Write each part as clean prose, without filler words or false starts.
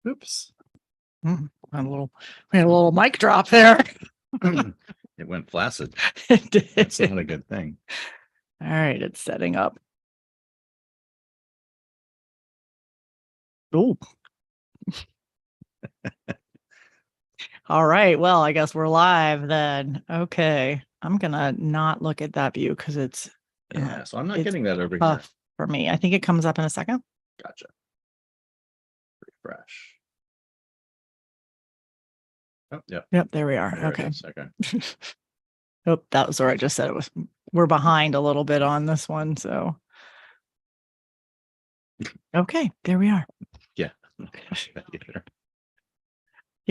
Oops. We had a little mic drop there. It went flaccid. It did. That's not a good thing. All right, it's setting up. Oh. All right. Well, I guess we're live then. Okay. I'm gonna not look at that view because it's So I'm not getting that over here. tough for me. I think it comes up in a second. Gotcha. Refresh. Oh, yeah. Yep, there we are. There it Okay. is. Okay. Oh, that was where I just said it was. We're behind a little bit on this one, so. Okay, there we are. Yeah. You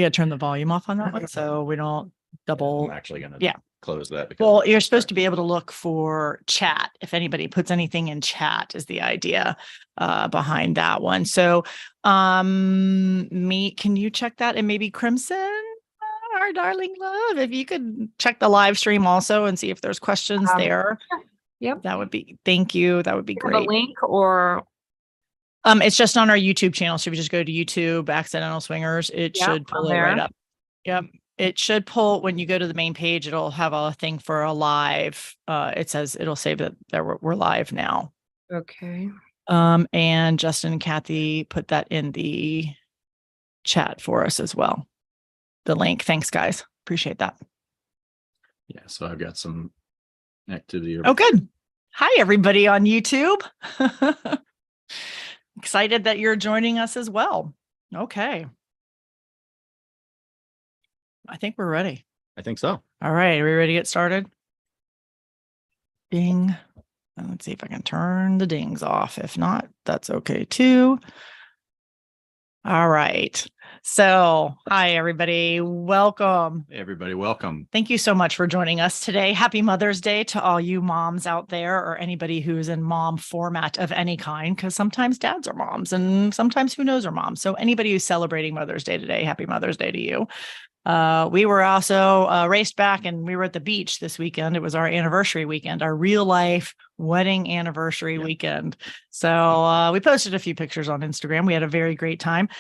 gotta turn the volume off on that one so we don't double. I'm actually gonna Yeah. close that. Because Well, you're supposed to be able to look for chat. If anybody puts anything in chat is the idea behind that one. So can you check that? And maybe Crimson, our darling love, if you could check the live stream also and see if there's questions there. Yep. That would be, thank you. That would be great. The link or it's just on our YouTube channel. So if you just go to YouTube, Accidental Swingers, it should pull it right up. Yep. It should pull when you go to the main page, it'll have a thing for a live. It'll say that we're live now. okay. And Justin and Kathy put that in the chat for us as well. The link. Thanks, guys. Appreciate that. Yeah, so I've got some activity. Oh, good. Hi, everybody on YouTube. Excited that you're joining us as well. Okay. I think we're ready. I think so. All right. Are we ready to get started? Ding. And let's see if I can turn the dings off. If not, that's okay too. All right. So, hi, everybody. Welcome. Hey, everybody, welcome. Thank you so much for joining us today. Happy Mother's Day to all you moms out there, or anybody who's in mom format of any kind, because sometimes dads are moms and sometimes who knows are moms. So anybody who's celebrating Mother's Day today, happy Mother's Day to you. We were also raced back and we were at the beach this weekend. It was our anniversary weekend, our real life wedding anniversary weekend. So we posted a few pictures on Instagram. We had a very great time.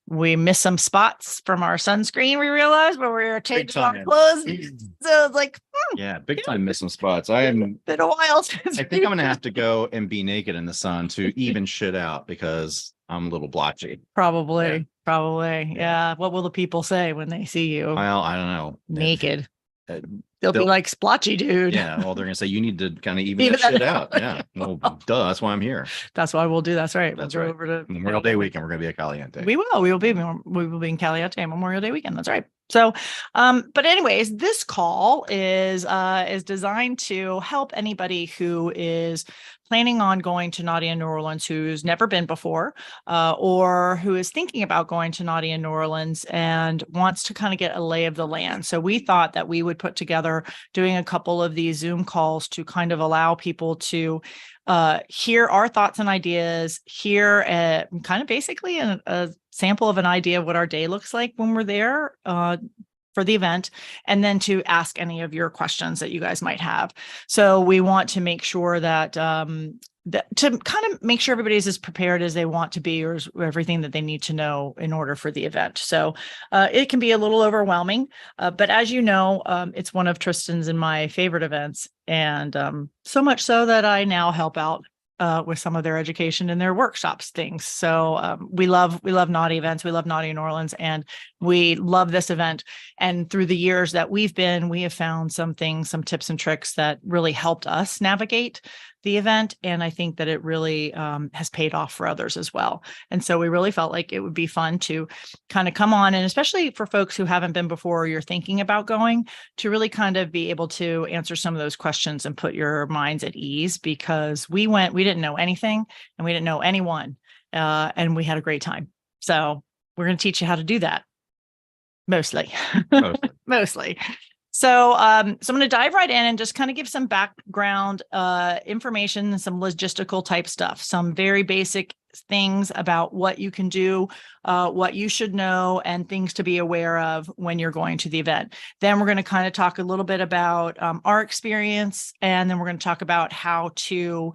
We missed some spots from our sunscreen, we realized, when we were changing our clothes. So it's like, yeah, big time missing spots. I am been a while. I think I'm gonna have to go and be naked in the sun to even shit out because I'm a little blotchy. Probably. Yeah. What will the people say when they see you? Well, I don't know. Naked. They'll be like, splotchy dude. Yeah, well, they're gonna say you need to kind of even that shit out. Yeah, well, duh, that's why I'm here. That's why we'll do. That's right. That's we'll right. go over to Memorial Day weekend. We're gonna be at Caliente. We will be in Caliente Memorial Day weekend. That's right. So, but anyways, this call is designed to help anybody who is planning on going to Naughty in New Orleans, who's never been before, or who is thinking about going to Naughty in New Orleans and wants to kind of get a lay of the land. So we thought that we would put together doing a couple of these Zoom calls to kind of allow people to hear our thoughts and ideas, hear kind of basically a sample of an idea of what our day looks like when we're there for the event, and then to ask any of your questions that you guys might have. So we want to make sure that to kind of make sure everybody's as prepared as they want to be, or everything that they need to know in order for the event. So it can be a little overwhelming, but as you know, it's one of Tristan's and my favorite events, and so much so that I now help out with some of their education and their workshops things. So we love Naughty events. We love Naughty in New Orleans, and we love this event. And through the years that we have found some things, some tips and tricks that really helped us navigate the event. And I think that it really has paid off for others as well. And so we really felt like it would be fun to kind of come on, and especially for folks who haven't been before, or you're thinking about going, to really kind of be able to answer some of those questions and put your minds at ease, because we didn't know anything and we didn't know anyone, and we had a great time. So we're going to teach you how to do that. Mostly. So I'm going to dive right in and just kind of give some background information, some logistical type stuff, some very basic things about what you can do, what you should know, and things to be aware of when you're going to the event. Then we're going to kind of talk a little bit about our experience, and then we're going to talk about how you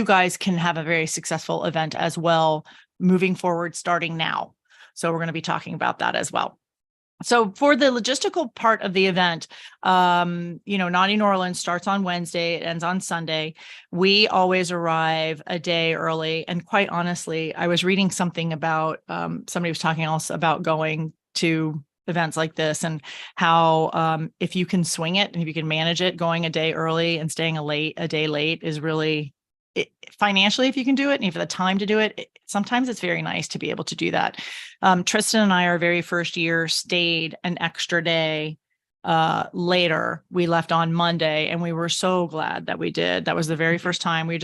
guys can have a very successful event as well moving forward starting now. So we're going to be talking about that as well. So for the logistical part of the event, Naughty New Orleans starts on Wednesday, it ends on Sunday. We always arrive a day early. And quite honestly, I was reading something about, somebody was talking also about going to events like this and how if you can swing it and if you can manage it, going a day early and staying a day late is really financially, if you can do it and you have the time to do it, sometimes it's very nice to be able to do that. Tristan and I, our very first year, stayed an extra day later. We left on Monday and we were so glad that we did. That was the very first time. We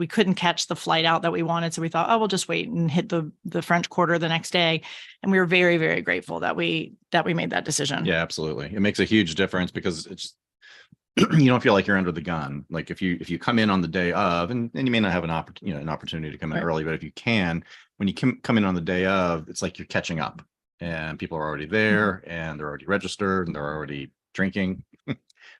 couldn't catch the flight out that we wanted. So we thought, oh, we'll just wait and hit the French Quarter the next day. And we were very, very grateful that we made that decision. Yeah, absolutely. It makes a huge difference because it's you don't feel like you're under the gun. Like if you come in on the day of, and you may not have an opportunity to come in early, but if you can, when you come in on the day of, it's like you're catching up and people are already there and they're already registered and they're already drinking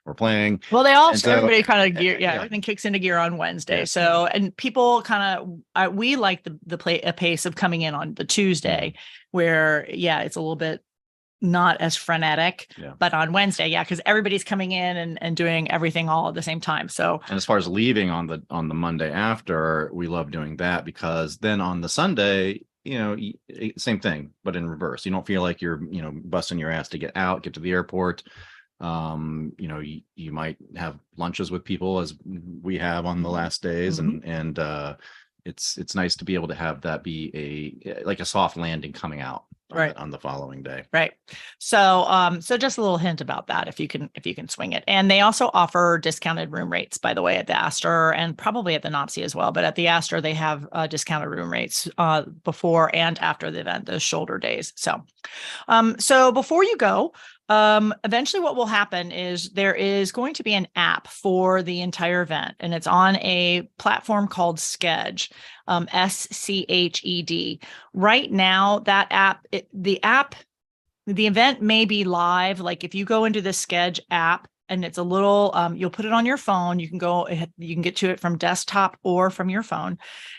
or playing. Well, everybody kind of gear. Yeah, everything kicks into gear on Wednesday. Yeah. So, and people kind of, we like a pace of coming in on the Tuesday where, it's a little bit not as frenetic, but on Wednesday, because everybody's coming in and doing everything all at the same time. So, and as far as leaving on the Monday after, we love doing that because then on the Sunday, same thing, but in reverse. You don't feel like you're, busting your ass to get to the airport. You might have lunches with people as we have on the last days, and it's nice to be able to have that be a soft landing coming out on the following day. Right. So just a little hint about that if you can swing it. And they also offer discounted room rates, by the way, at the Astor and probably at the Nopsey as well. But at the Astor, they have discounted room rates before and after the event, those shoulder days. So before you go, eventually what will happen is there is going to be an app for the entire event, and it's on a platform called Sked, SCHED. Right now, that app, the event may be live. Like if you go into the Sked app and it's a little, you'll put it on your phone. You can get to it from desktop or from your phone.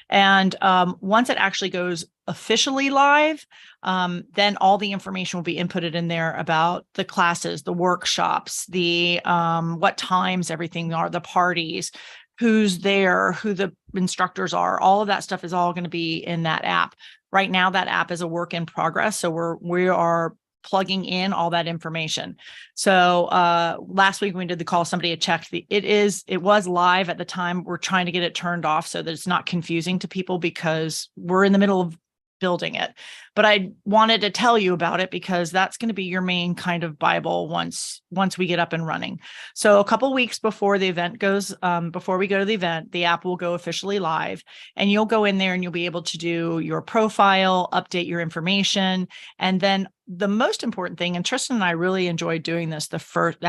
And once it actually goes officially live, then all the information will be inputted in there about the classes, the workshops, the what times everything are, the parties, who's there, who the instructors are. All of that stuff is all going to be in that app. Right now, that app is a work in progress. So we are plugging in all that information. So last week when we did the call, somebody had checked it was live at the time. We're trying to get it turned off so that it's not confusing to people because we're in the middle of building it. But I wanted to tell you about it because that's going to be your main kind of Bible once we get up and running. So a couple weeks before the event before we go to the event, the app will go officially live, and you'll go in there and you'll be able to do your profile, update your information, and then the most important thing, and Tristan and I really enjoyed doing this the first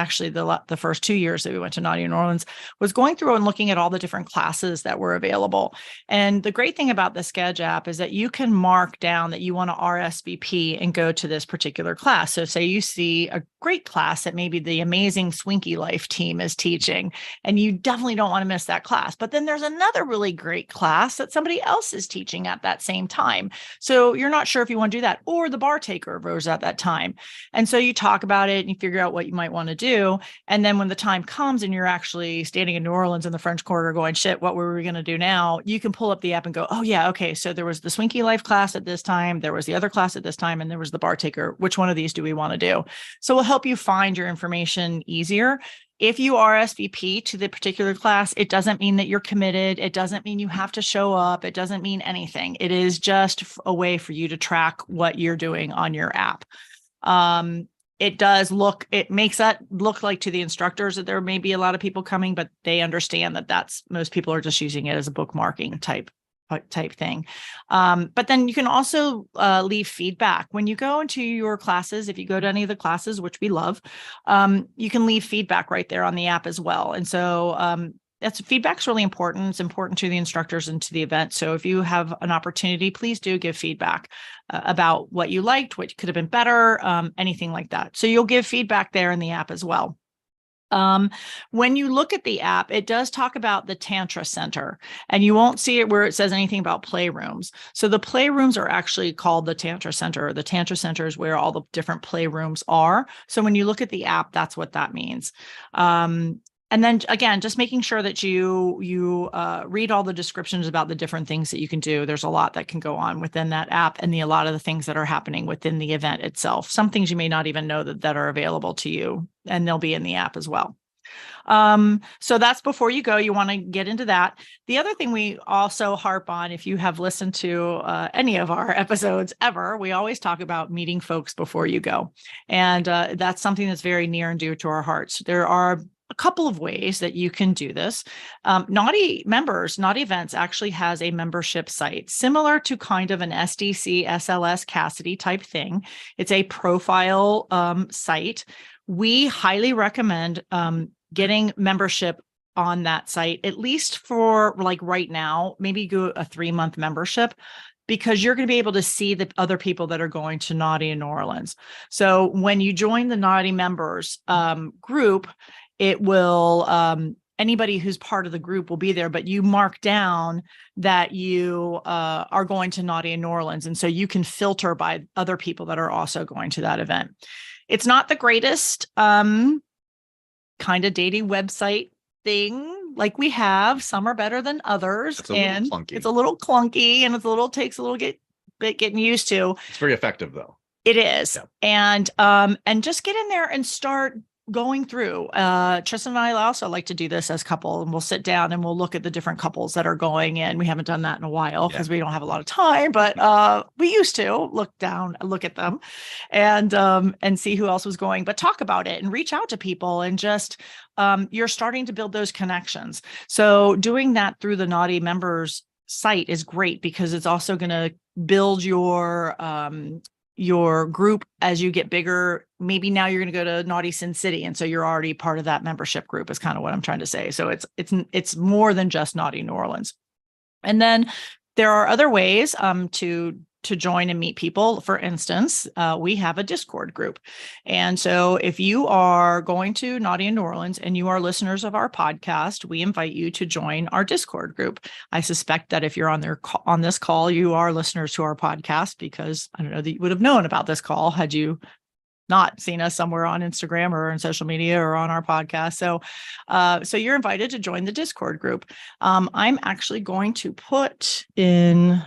2 years that we went to Naughty New Orleans, was going through and looking at all the different classes that were available. And the great thing about the Sked app is that you can mark down that you want to RSVP and go to this particular class. So say you see a great class that maybe the amazing Swinky Life team is teaching, and you definitely don't want to miss that class. But then there's another really great class that somebody else is teaching at that same time. So you're not sure if you want to do that, or the bar taker goes at that time. And so you talk about it and you figure out what you might want to do. And then when the time comes and you're actually standing in New Orleans in the French Quarter going, shit, what were we going to do now? You can pull up the app and go, oh yeah, okay. So there was the Swinky Life class at this time, there was the other class at this time, and there was the bar taker. Which one of these do we want to do? So we'll help you find your information easier. If you RSVP to the particular class, it doesn't mean that you're committed. It doesn't mean you have to show up. It doesn't mean anything. It is just a way for you to track what you're doing on your app. It makes that look like to the instructors that there may be a lot of people coming, but they understand that most people are just using it as a bookmarking type thing. But then you can also leave feedback when you go into your classes. If you go to any of the classes, which we love, you can leave feedback right there on the app as well. And so feedback's really important. It's important to the instructors and to the event. So if you have an opportunity, please do give feedback about what you liked, what could have been better, anything like that. So you'll give feedback there in the app as well. When you look at the app, it does talk about the Tantra Center, and you won't see it where it says anything about playrooms. So the playrooms are actually called the Tantra Center. The Tantra Center is where all the different playrooms are. So when you look at the app, that's what that means. And then again, just making sure that you read all the descriptions about the different things that you can do. There's a lot that can go on within that app, and a lot of the things that are happening within the event itself. Some things you may not even know that are available to you, and they'll be in the app as well. So that's before you go. You want to get into that. The other thing we also harp on, if you have listened to any of our episodes ever, we always talk about meeting folks before you go. And that's something that's very near and dear to our hearts. There are a couple of ways that you can do this. Naughty Events actually has a membership site similar to kind of an SDC, SLS, Cassidy type thing. It's a profile site. We highly recommend getting membership on that site, at least for like right now, maybe go a 3-month membership, because you're going to be able to see the other people that are going to Naughty in New Orleans. So when you join the Naughty members group, it will, anybody who's part of the group will be there, but you mark down that you are going to Naughty in New Orleans. And so you can filter by other people that are also going to that event. It's not the greatest kind of dating website thing like we have. Some are better than others. It's a little clunky. It's a little clunky, and takes a little bit getting used to. It's very effective though. It is. Yeah. And just get in there and start going through. Tristan and I also like to do this as couple, and we'll sit down and we'll look at the different couples that are going in. We haven't done that in a while because we don't have a lot of time, but we used to look at them and see who else was going, but talk about it and reach out to people, and just you're starting to build those connections. So doing that through the Naughty members site is great, because it's also going to build your group as you get bigger. Maybe now you're going to go to Naughty Sin City, and so you're already part of that membership group, is kind of what I'm trying to say. So it's more than just Naughty New Orleans. And then there are other ways to join and meet people. For instance, we have a Discord group. And so if you are going to Naughty in New Orleans and you are listeners of our podcast, we invite you to join our Discord group. I suspect that if you're on this call, you are listeners to our podcast, because I don't know that you would have known about this call had you not seen us somewhere on Instagram or in social media or on our podcast. So you're invited to join the Discord group. I'm actually going to put in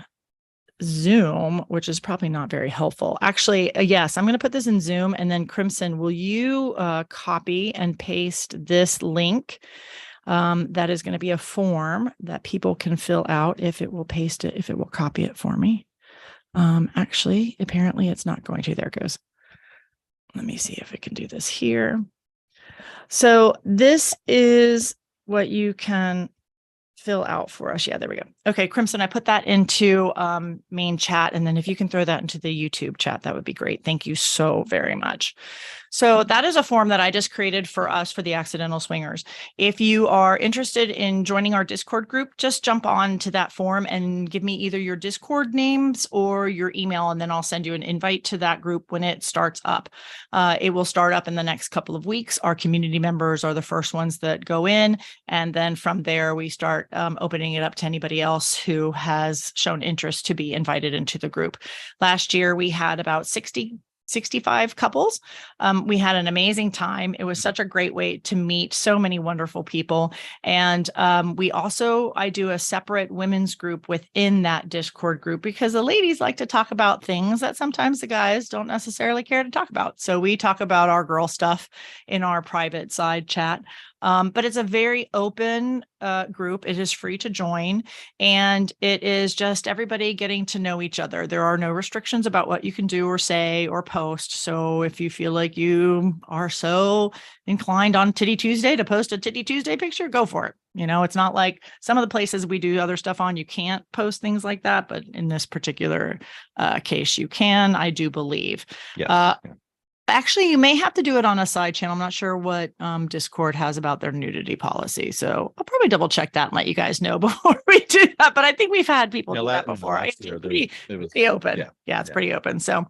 Zoom, which is probably not very helpful. Actually, yes, I'm going to put this in Zoom, and then Crimson, will you copy and paste this link? That is going to be a form that people can fill out if it will copy it for me. Actually, apparently it's not going to. There it goes. Let me see if it can do this here. So this is what you can fill out for us. Yeah, there we go. Okay, Crimson, I put that into main chat, and then if you can throw that into the YouTube chat, that would be great. Thank you so very much. So that is a form that I just created for us for the Accidental Swingers. If you are interested in joining our Discord group, just jump on to that form and give me either your Discord names or your email, and then I'll send you an invite to that group when it starts up. It will start up in the next couple of weeks. Our community members are the first ones that go in, and then from there we start opening it up to anybody else who has shown interest to be invited into the group. Last year we had about 65 couples. We had an amazing time. It was such a great way to meet so many wonderful people. And I do a separate women's group within that Discord group, because the ladies like to talk about things that sometimes the guys don't necessarily care to talk about. So we talk about our girl stuff in our private side chat. But it's a very open group. It is free to join, and it is just everybody getting to know each other. There are no restrictions about what you can do or say or post. So if you feel like you are so inclined on Titty Tuesday to post a Titty Tuesday picture, go for it. You know, it's not like some of the places we do other stuff on, you can't post things like that. But in this particular case, you can, I do believe. Yes. Actually, you may have to do it on a side channel. I'm not sure what Discord has about their nudity policy. So I'll probably double check that and let you guys know before we do that, but I think we've had people do that the before. last It's year, it was pretty open. yeah, Yeah, it's yeah. pretty open. So,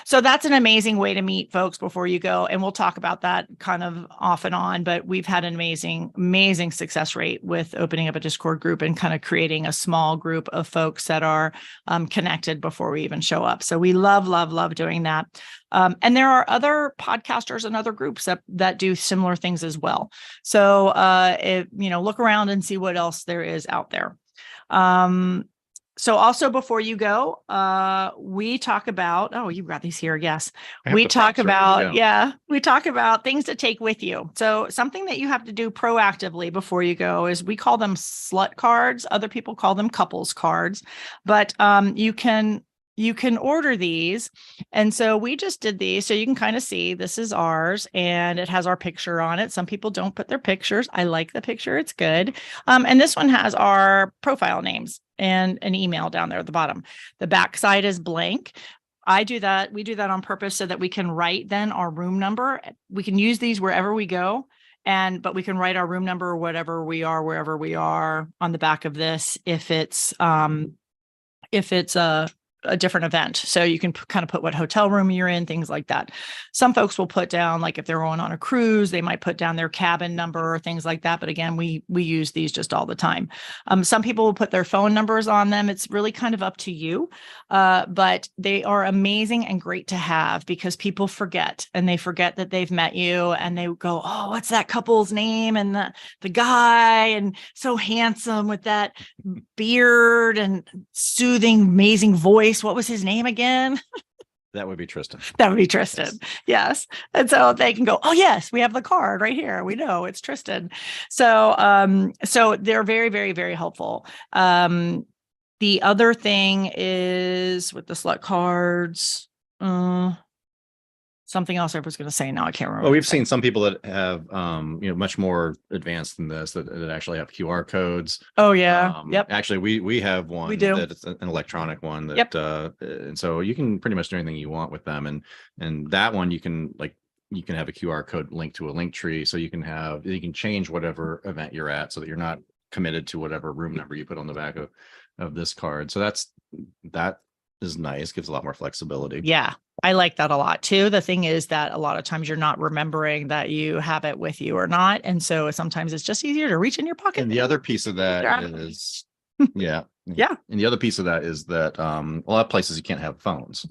so that's an amazing way to meet folks before you go. And we'll talk about that kind of off and on, but we've had an amazing success rate with opening up a Discord group and kind of creating a small group of folks that are connected before we even show up. So we love doing that. And there are other podcasters and other groups that do similar things as well. So, look around and see what else there is out there. So also before you go, we talk about, oh, you've got these here. Yes. We talk about, we talk about things to take with you. So something that you have to do proactively before you go is we call them slut cards. Other people call them couples cards, but you can order these. And so we just did these. So you can kind of see this is ours and it has our picture on it. Some people don't put their pictures. I like the picture. It's good. And this one has our profile names and an email down there at the bottom. The back side is blank. I do that. We do that on purpose so that we can write then our room number. We can use these wherever we go. But we can write our room number, wherever we are on the back of this. If it's a different event. So you can kind of put what hotel room you're in, things like that. Some folks will put down, like if they're going on a cruise, they might put down their cabin number or things like that. But again, we use these just all the time. Some people will put their phone numbers on them. It's really kind of up to you. But they are amazing and great to have because people forget and they forget that they've met you and they go, oh, what's that couple's name? And the guy and so handsome with that beard and soothing, amazing voice. What was his name again? That would be Tristan. That would be Tristan. Yes. And so they can go, oh yes, we have the card right here. We know it's Tristan. So, so they're very, very, very helpful. The other thing is with the slut cards, something else I was going to say. Now I can't remember. Well, we've seen some people that have, much more advanced than this that actually have QR codes. Oh yeah. Yep. Actually, we have one. We do. That it's an electronic one that, and so you can pretty much do anything you want with them. And that one you can have a QR code linked to a link tree. So you can change whatever event you're at so that you're not committed to whatever room number you put on the back of this card. So that is nice. Gives a lot more flexibility. Yeah. I like that a lot too. The thing is that a lot of times you're not remembering that you have it with you or not. And so sometimes it's just easier to reach in your pocket. And the other piece of that is, yeah. And the other piece of that is that a lot of places you can't have phones.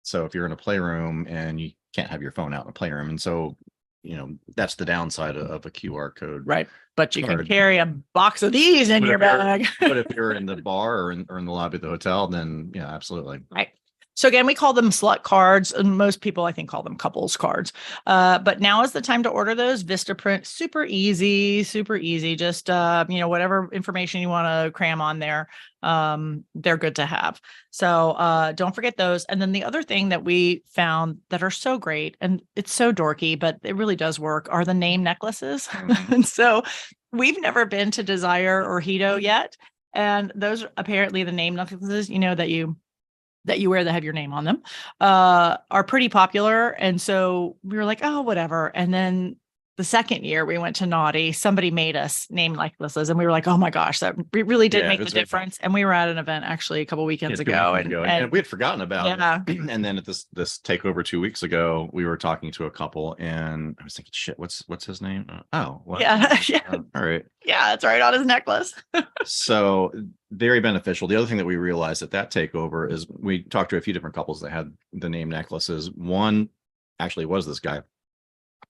So if you're in a playroom and you can't have your phone out in a playroom. And so, that's the downside of a QR code. Right. But you can carry a box of these in your bag. But if you're in the bar or in the lobby of the hotel, then yeah, absolutely. Right. So again, we call them slut cards, and most people I think call them couples cards. But now is the time to order those. Vistaprint, super easy. Just whatever information you want to cram on there, they're good to have. So don't forget those. And then the other thing that we found that are so great, and it's so dorky, but it really does work, are the name necklaces. And so we've never been to Desire or Hito yet, and those are apparently the name necklaces, that you wear that have your name on them, are pretty popular. And so we were like, oh, whatever. And then the second year we went to Naughty, somebody made us name necklaces and we were like, oh my gosh, that really did make the difference. And we were at an event actually a couple weekends ago. And we had forgotten about it. And then at this takeover 2 weeks ago, we were talking to a couple and I was thinking, shit, what's his name? Oh, what? Yeah. All right. Yeah, that's right on his necklace. So very beneficial. The other thing that we realized at that takeover is we talked to a few different couples that had the name necklaces. One actually was this guy.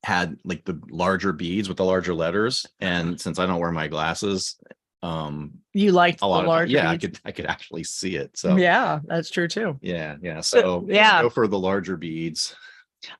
Had like the larger beads with the larger letters, and since I don't wear my glasses, you liked a lot the larger beads. I could actually see it. So yeah, that's true too. Yeah. So go for the larger beads.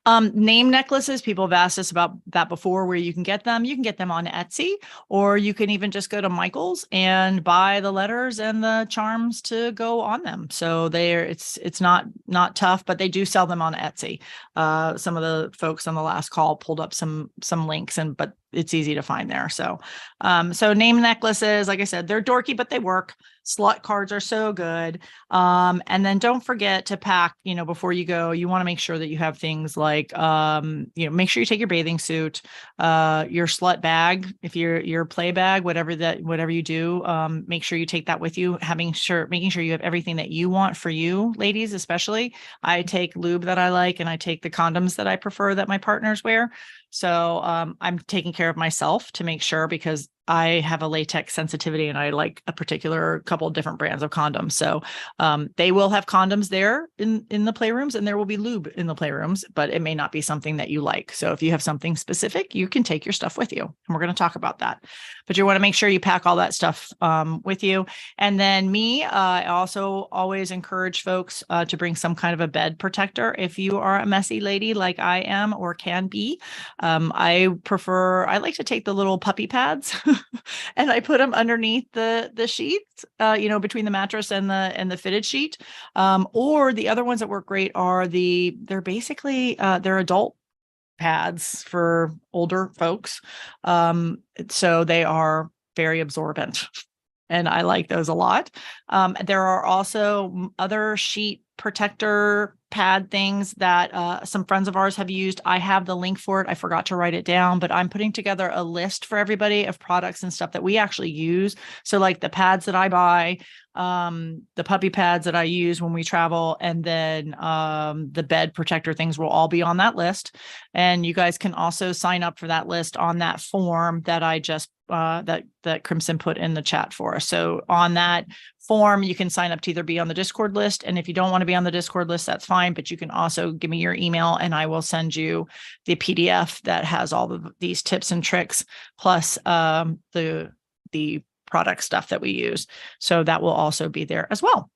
Name necklaces, people have asked us about that before, where you can get them. You can get them on Etsy, or you can even just go to Michael's and buy the letters and the charms to go on them. So it's not tough, but they do sell them on Etsy. Some of the folks on the last call pulled up some links, but it's easy to find there. So name necklaces, like I said, they're dorky, but they work. Slut cards are so good. And then don't forget to pack, before you go, you want to make sure that you have things like, make sure you take your bathing suit, your slut bag, if your play bag, whatever you do, make sure you take that with you, making sure you have everything that you want for you, ladies, especially. I take lube that I like, and I take the condoms that I prefer that my partners wear. So I'm taking care of myself to make sure, because I have a latex sensitivity and I like a particular couple of different brands of condoms. So they will have condoms there in the playrooms, and there will be lube in the playrooms, but it may not be something that you like. So if you have something specific, you can take your stuff with you. And we're going to talk about that. But you want to make sure you pack all that stuff with you. And then I also always encourage folks to bring some kind of a bed protector. If you are a messy lady like I am or can be, I like to take the little puppy pads and I put them underneath the sheets, between the mattress and the fitted sheet. Or the other ones that work great are they're basically they're adult pads for older folks. So they are very absorbent, and I like those a lot. There are also other sheet protector pad things that some friends of ours have used. I have the link for it. I forgot to write it down, but I'm putting together a list for everybody of products and stuff that we actually use. So like the pads that I buy, the puppy pads that I use when we travel, and then the bed protector things will all be on that list. And you guys can also sign up for that list on that form that I just that Crimson put in the chat for us. So on that form, you can sign up to either be on the Discord list. And if you don't want to be on the Discord list, that's fine. But you can also give me your email and I will send you the PDF that has all of these tips and tricks, plus the product stuff that we use. So that will also be there as well.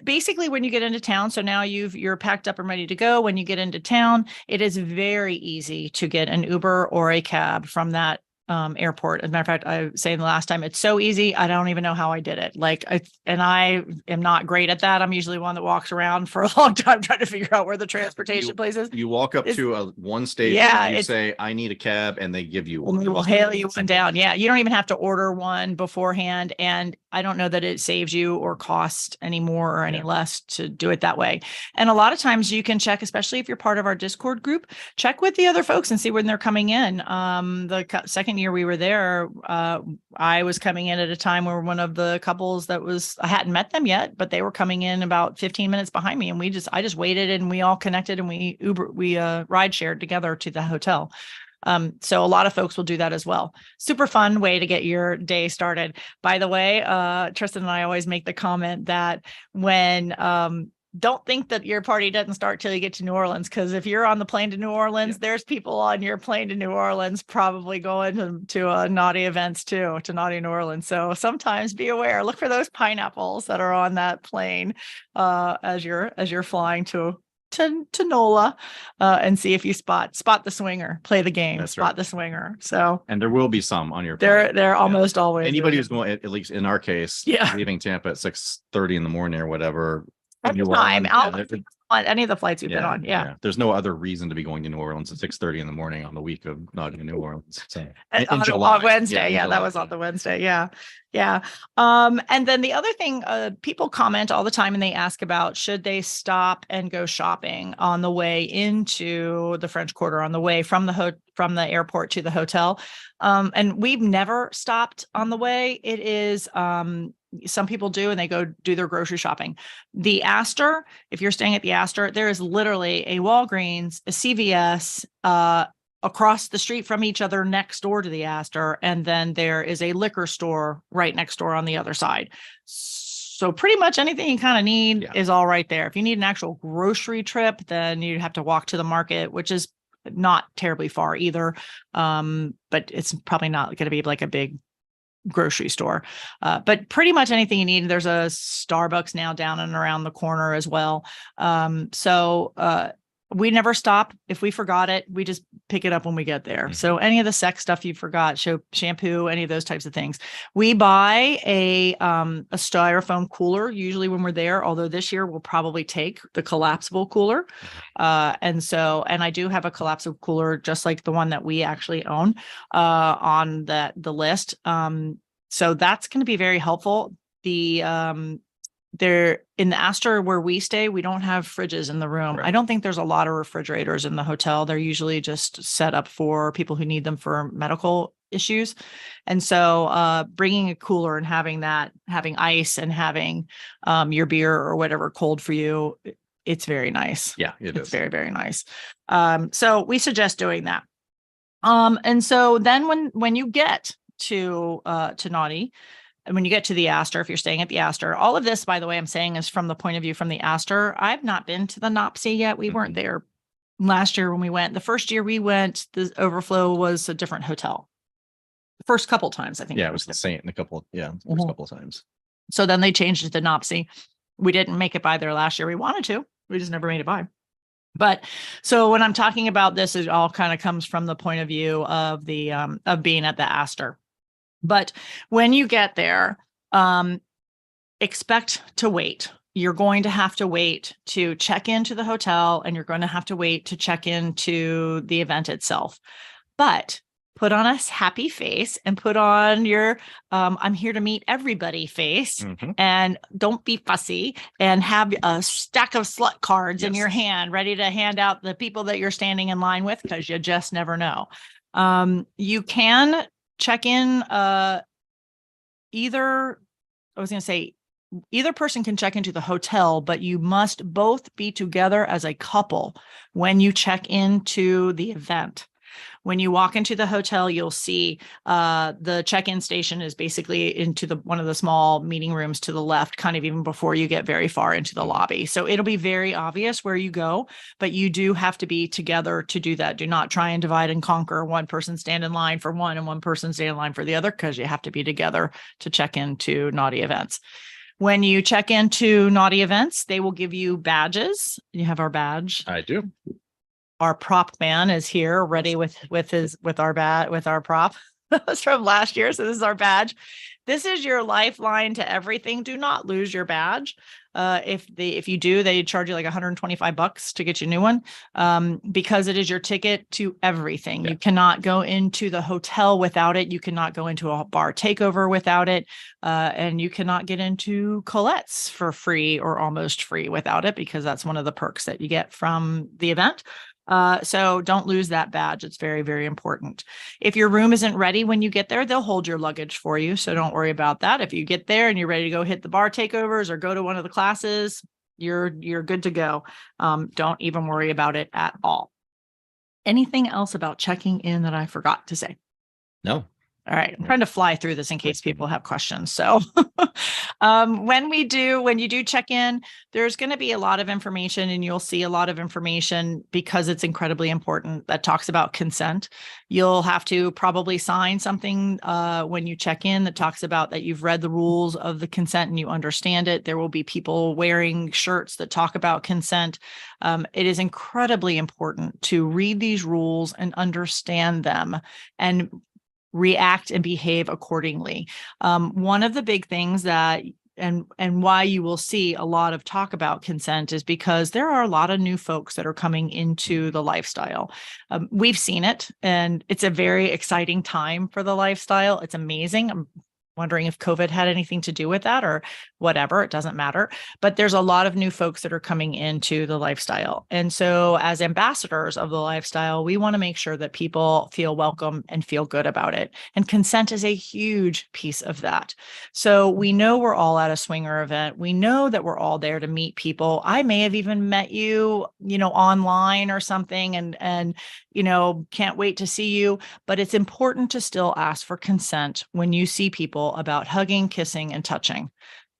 Basically when you get into town, so now you're packed up and ready to go. When you get into town, it is very easy to get an Uber or a cab from that airport. As a matter of fact, I was saying the last time, it's so easy. I don't even know how I did it. I am not great at that. I'm usually one that walks around for a long time trying to figure out where the transportation place is. You walk up to one station, you say, I need a cab, and they give you one. They will hail you one down. Yeah. You don't even have to order one beforehand. And I don't know that it saves you or costs any more or any less to do it that way. And a lot of times you can check, especially if you're part of our Discord group, check with the other folks and see when they're coming in. The second year we were there, I was coming in at a time where one of the couples I hadn't met them yet, but they were coming in about 15 minutes behind me. And I just waited and we all connected and we ride shared together to the hotel. So a lot of folks will do that as well. Super fun way to get your day started. By the way, Tristan and I always make the comment that when, don't think that your party doesn't start till you get to New Orleans, because if you're on the plane to New Orleans, there's people on your plane to New Orleans probably going to naughty events too, to naughty New Orleans. So sometimes be aware, look for those pineapples that are on that plane as you're flying to NOLA, and see if you spot the swinger, play the game. That's spot right. The swinger. So, and there will be some on your plane. They're almost always anybody who's going, at least in our case, leaving Tampa at 6:30 in the morning or whatever. Time on any of the flights we've been on. Yeah. There's no other reason to be going to New Orleans at 6:30 in the morning on the week of not in New Orleans. So in July. On Wednesday. Yeah, that was on the Wednesday. Yeah. Yeah. And then the other thing, people comment all the time and they ask about, should they stop and go shopping on the way into the French Quarter, on the way from the airport to the hotel. And we've never stopped on the way. It is, some people do, and they go do their grocery shopping. The Astor, if you're staying at the Astor, there is literally a Walgreens, a CVS, across the street from each other next door to the Astor. And then there is a liquor store right next door on the other side. So pretty much anything you kind of need is all right there. If you need an actual grocery trip, then you'd have to walk to the market, which is not terribly far either. But it's probably not going to be like a big grocery store, but pretty much anything you need. There's a Starbucks now down and around the corner as well. So we never stop. If we forgot it, we just pick it up when we get there. So any of the sex stuff you forgot, shampoo, any of those types of things. We buy a styrofoam cooler usually when we're there, although this year we'll probably take the collapsible cooler. And I do have a collapsible cooler just like the one that we actually own on the list. So that's going to be very helpful. There in the Astor where we stay, we don't have fridges in the room. Right. I don't think there's a lot of refrigerators in the hotel. They're usually just set up for people who need them for medical issues. And so bringing a cooler and having ice and having your beer or whatever cold for you, it's very nice. Yeah, It's is. very, very nice. So we suggest doing that. And so then when you get to Naughty, and when you get to the Astor, if you're staying at the Astor, all of this, by the way, I'm saying is from the point of view from the Astor. I've not been to the Nopsey yet. We weren't there last year when we went. The first year we went, the Overflow was a different hotel. The first couple times, I think. Yeah, it was the same in a couple. Yeah, first Mhm. couple of times. So then they changed it to Nopsey. We didn't make it by there last year. We wanted to. We just never made it by. But so when I'm talking about this, it all kind of comes from the point of view of the of being at the Astor. But when you get there, expect to wait. You're going to have to wait to check into the hotel, and you're going to have to wait to check into the event itself. But put on a happy face and put on your I'm here to meet everybody face, and don't be fussy, and have a stack of slut cards in your hand ready to hand out the people that you're standing in line with, because you just never know. You can check in either person can check into the hotel, but you must both be together as a couple when you check into the event. When you walk into the hotel, you'll see the check-in station is basically into one of the small meeting rooms to the left, kind of even before you get very far into the lobby. So it'll be very obvious where you go, but you do have to be together to do that. Do not try and divide and conquer. One person stand in line for one and one person stand in line for the other, because you have to be together to check into Naughty events. When you check into Naughty events, they will give you badges. You have our badge. I do. Our prop man is here ready with our prop. That was from last year. So this is our badge. This is your lifeline to everything. Do not lose your badge. If you do, they charge you like $125 to get you a new one, because it is your ticket to everything. Yeah. You cannot go into the hotel without it. You cannot go into a bar takeover without it. And you cannot get into Colette's for free or almost free without it, because that's one of the perks that you get from the event. So don't lose that badge. It's very, very important. If your room isn't ready when you get there, they'll hold your luggage for you. So don't worry about that. If you get there and you're ready to go hit the bar takeovers or go to one of the classes, you're good to go. Don't even worry about it at all. Anything else about checking in that I forgot to say? No. All right. I'm trying to fly through this in case people have questions. So when you do check in, there's going to be a lot of information, and you'll see a lot of information because it's incredibly important that talks about consent. You'll have to probably sign something when you check in that talks about that you've read the rules of the consent and you understand it. There will be people wearing shirts that talk about consent. It is incredibly important to read these rules and understand them and react and behave accordingly. One of the big things that and why you will see a lot of talk about consent is because there are a lot of new folks that are coming into the lifestyle. We've seen it, and it's a very exciting time for the lifestyle. It's amazing. I'm wondering if COVID had anything to do with that or whatever. It doesn't matter. But there's a lot of new folks that are coming into the lifestyle. And so as ambassadors of the lifestyle, we want to make sure that people feel welcome and feel good about it. And consent is a huge piece of that. So we know we're all at a swinger event. We know that we're all there to meet people. I may have even met you, online or something, and can't wait to see you. But it's important to still ask for consent when you see people about hugging, kissing, and touching.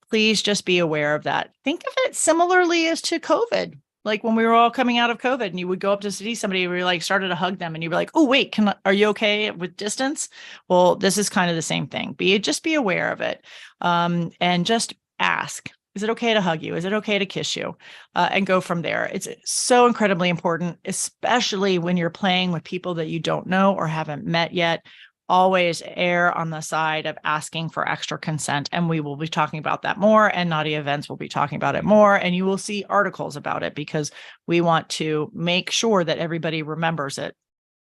Please just be aware of that. Think of it similarly as to COVID. Like when we were all coming out of COVID and you would go up to see somebody where you like started to hug them and you'd be like, oh, wait, are you okay with distance? Well, this is kind of the same thing. Just be aware of it. And just ask, is it okay to hug you? Is it okay to kiss you? And go from there. It's so incredibly important, especially when you're playing with people that you don't know or haven't met yet. Always err on the side of asking for extra consent. And we will be talking about that more, and Naughty Events will be talking about it more. And you will see articles about it because we want to make sure that everybody remembers it.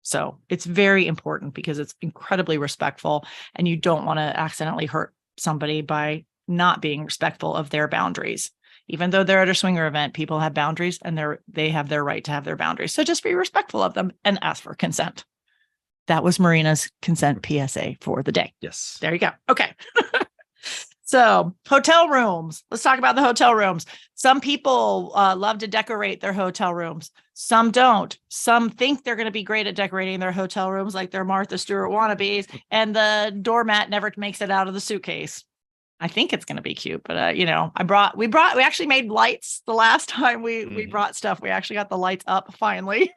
So it's very important because it's incredibly respectful, and you don't want to accidentally hurt somebody by not being respectful of their boundaries. Even though they're at a swinger event, people have boundaries, and they have their right to have their boundaries. So just be respectful of them and ask for consent. That was Marina's consent PSA for the day. Yes. There you go. Okay. So hotel rooms. Let's talk about the hotel rooms. Some people love to decorate their hotel rooms. Some don't. Some think they're going to be great at decorating their hotel rooms like they're Martha Stewart wannabes, and the doormat never makes it out of the suitcase. I think it's going to be cute, but we actually made lights the last time we brought stuff. We actually got the lights up finally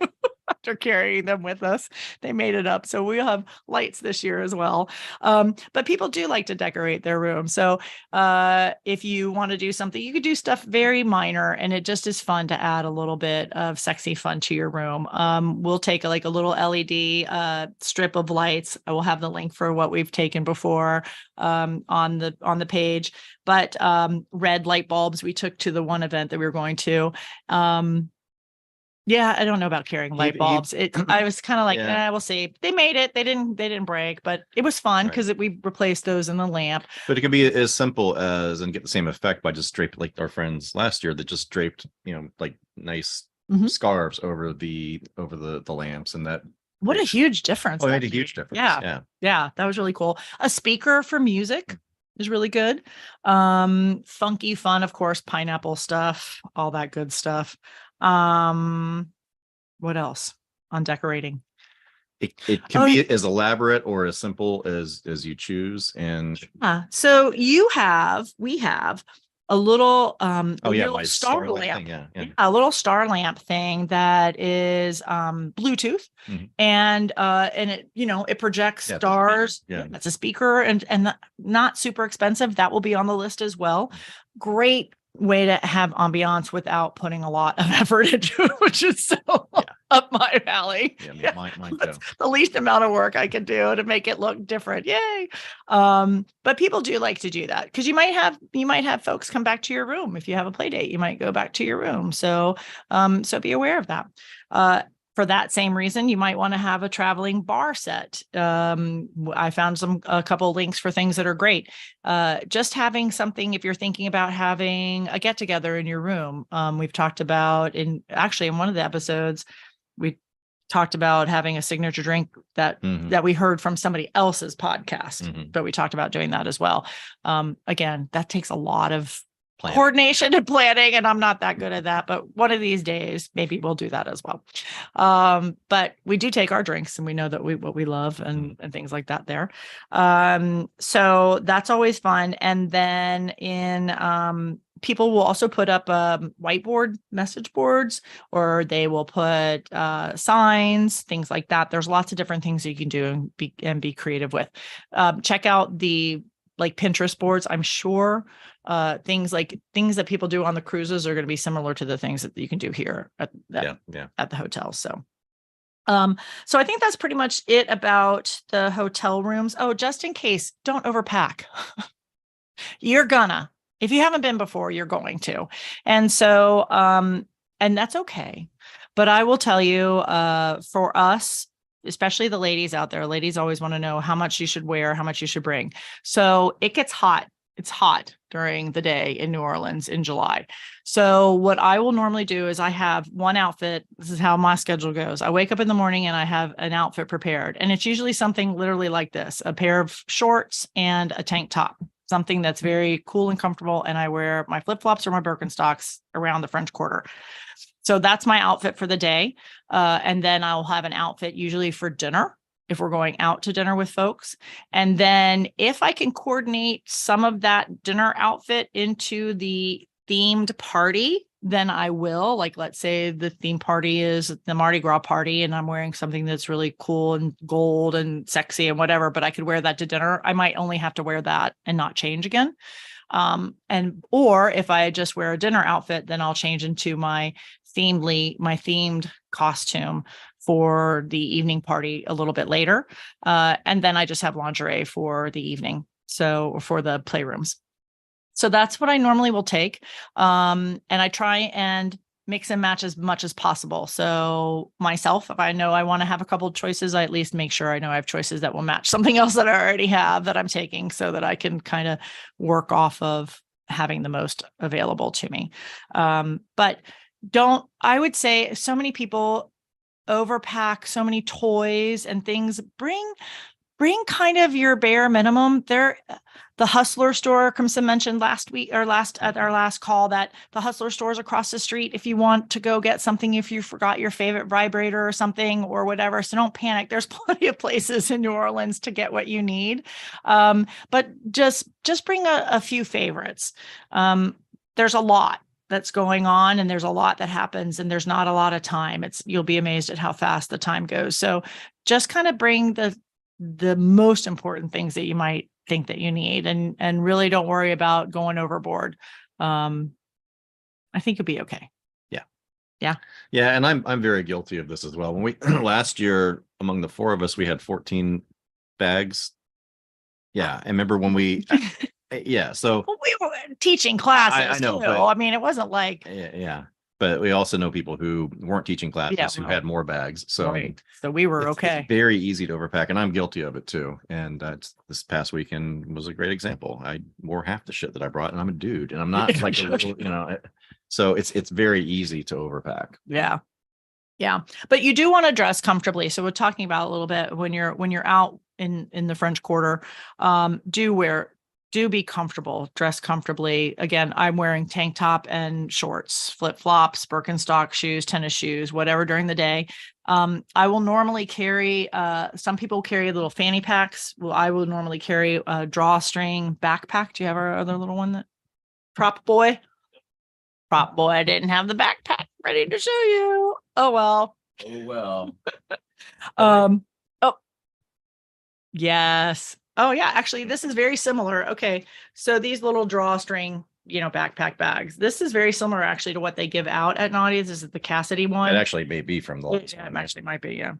after carrying them with us. They made it up. So we'll have lights this year as well. But people do like to decorate their room. So if you want to do something, you could do stuff very minor, and it just is fun to add a little bit of sexy fun to your room. We'll take a little LED strip of lights. I will have the link for what we've taken before on the page, but red light bulbs we took to the one event that we were going to. Yeah, I don't know about carrying light bulbs. I was kind of like, we'll see. They made it. They didn't break, but it was fun because we replaced those in the lamp. But it can be as simple as, and get the same effect by just draped, like our friends last year that just draped, like nice scarves over the lamps, and that. What a huge difference. Oh, it made a huge difference. Yeah, that was really cool. A speaker for music is really good. Funky fun, of course, pineapple stuff, all that good stuff. What else on decorating? It can be as elaborate or as simple as you choose. And so we have a little star lamp. A little star lamp thing that is Bluetooth, and it projects stars. That's a speaker, and not super expensive. That will be on the list as well. Great way to have ambiance without putting a lot of effort into it, which is so up my alley. Mine That's the least amount of work I can do to make it look different. Yay. But people do like to do that because you might have folks come back to your room. If you have a play date, you might go back to your room. So be aware of that. For that same reason, you might want to have a traveling bar set. I found a couple of links for things that are great. Just having something, if you're thinking about having a get together in your room. We've talked about in one of the episodes, we talked about having a signature drink that we heard from somebody else's podcast, but we talked about doing that as well. Again, that takes a lot of coordination and planning, and I'm not that good at that, but one of these days maybe we'll do that as well. But we do take our drinks, and we know that what we love and things like that there. So that's always fun. And then people will also put up whiteboard message boards, or they will put signs, things like that. There's lots of different things you can do and be creative with. Check out the Pinterest boards. I'm sure things that people do on the cruises are going to be similar to the things that you can do here at the hotel. So I think that's pretty much it about the hotel rooms. Oh, just in case, don't overpack. If you haven't been before, you're going to. And so, and that's okay. But I will tell you, for us, especially the ladies out there, ladies always want to know how much you should wear, how much you should bring. So it gets hot. It's hot during the day in New Orleans in July. So what I will normally do is I have one outfit. This is how my schedule goes. I wake up in the morning and I have an outfit prepared. And it's usually something literally like this: a pair of shorts and a tank top, something that's very cool and comfortable. And I wear my flip-flops or my Birkenstocks around the French Quarter. So that's my outfit for the day. And then I'll have an outfit usually for dinner, if we're going out to dinner with folks. And then if I can coordinate some of that dinner outfit into the themed party, then I will. Like, let's say the theme party is the Mardi Gras party, and I'm wearing something that's really cool and gold and sexy and whatever, but I could wear that to dinner. I might only have to wear that and not change again. Or if I just wear a dinner outfit, then I'll change into my themed costume for the evening party a little bit later. And then I just have lingerie for the evening. So for the playrooms. So that's what I normally will take. And I try and mix and match as much as possible. So myself, if I know I want to have a couple of choices, I at least make sure I know I have choices that will match something else that I already have that I'm taking, so that I can kind of work off of having the most available to me. But I would say so many people overpack so many toys and things. Bring kind of your bare minimum. The Hustler store, Crimson mentioned last week or at our last call, that the Hustler stores across the street, if you want to go get something, if you forgot your favorite vibrator or something or whatever. So don't panic. There's plenty of places in New Orleans to get what you need. But just bring a few favorites. There's a lot that's going on, and there's a lot that happens, and there's not a lot of time. You'll be amazed at how fast the time goes. So just kind of bring the most important things that you might think that you need, and really don't worry about going overboard. I think you'll be okay. Yeah. And I'm very guilty of this as well. When we last year, among the four of us, we had 14 bags. Yeah. I remember when we, yeah. So Well, we were teaching classes I know, too. but- I mean, it wasn't like, yeah. But we also know people who weren't teaching classes who well, had more bags. So right. So we were it's okay. very easy to overpack, and I'm guilty of it too. And this past weekend was a great example. I wore half the shit that I brought, and I'm a dude, and I'm not like a little, so it's very easy to overpack. Yeah. Yeah. But you do want to dress comfortably. So we're talking about a little bit when you're out in the French Quarter, do be comfortable, dress comfortably. Again, I'm wearing tank top and shorts, flip flops, Birkenstock shoes, tennis shoes, whatever during the day. I will normally carry, some people carry little fanny packs. Well, I will normally carry a drawstring backpack. Do you have our other little one Prop boy? Prop boy, I didn't have the backpack ready to show you. Oh, well. Oh well. Oh, yes. Oh, yeah. Actually, this is very similar. Okay. So these little drawstring, backpack bags, this is very similar actually to what they give out at Naughty's. This is the Cassidy one. It actually may be from the last Yeah, one. it actually might be. Yeah.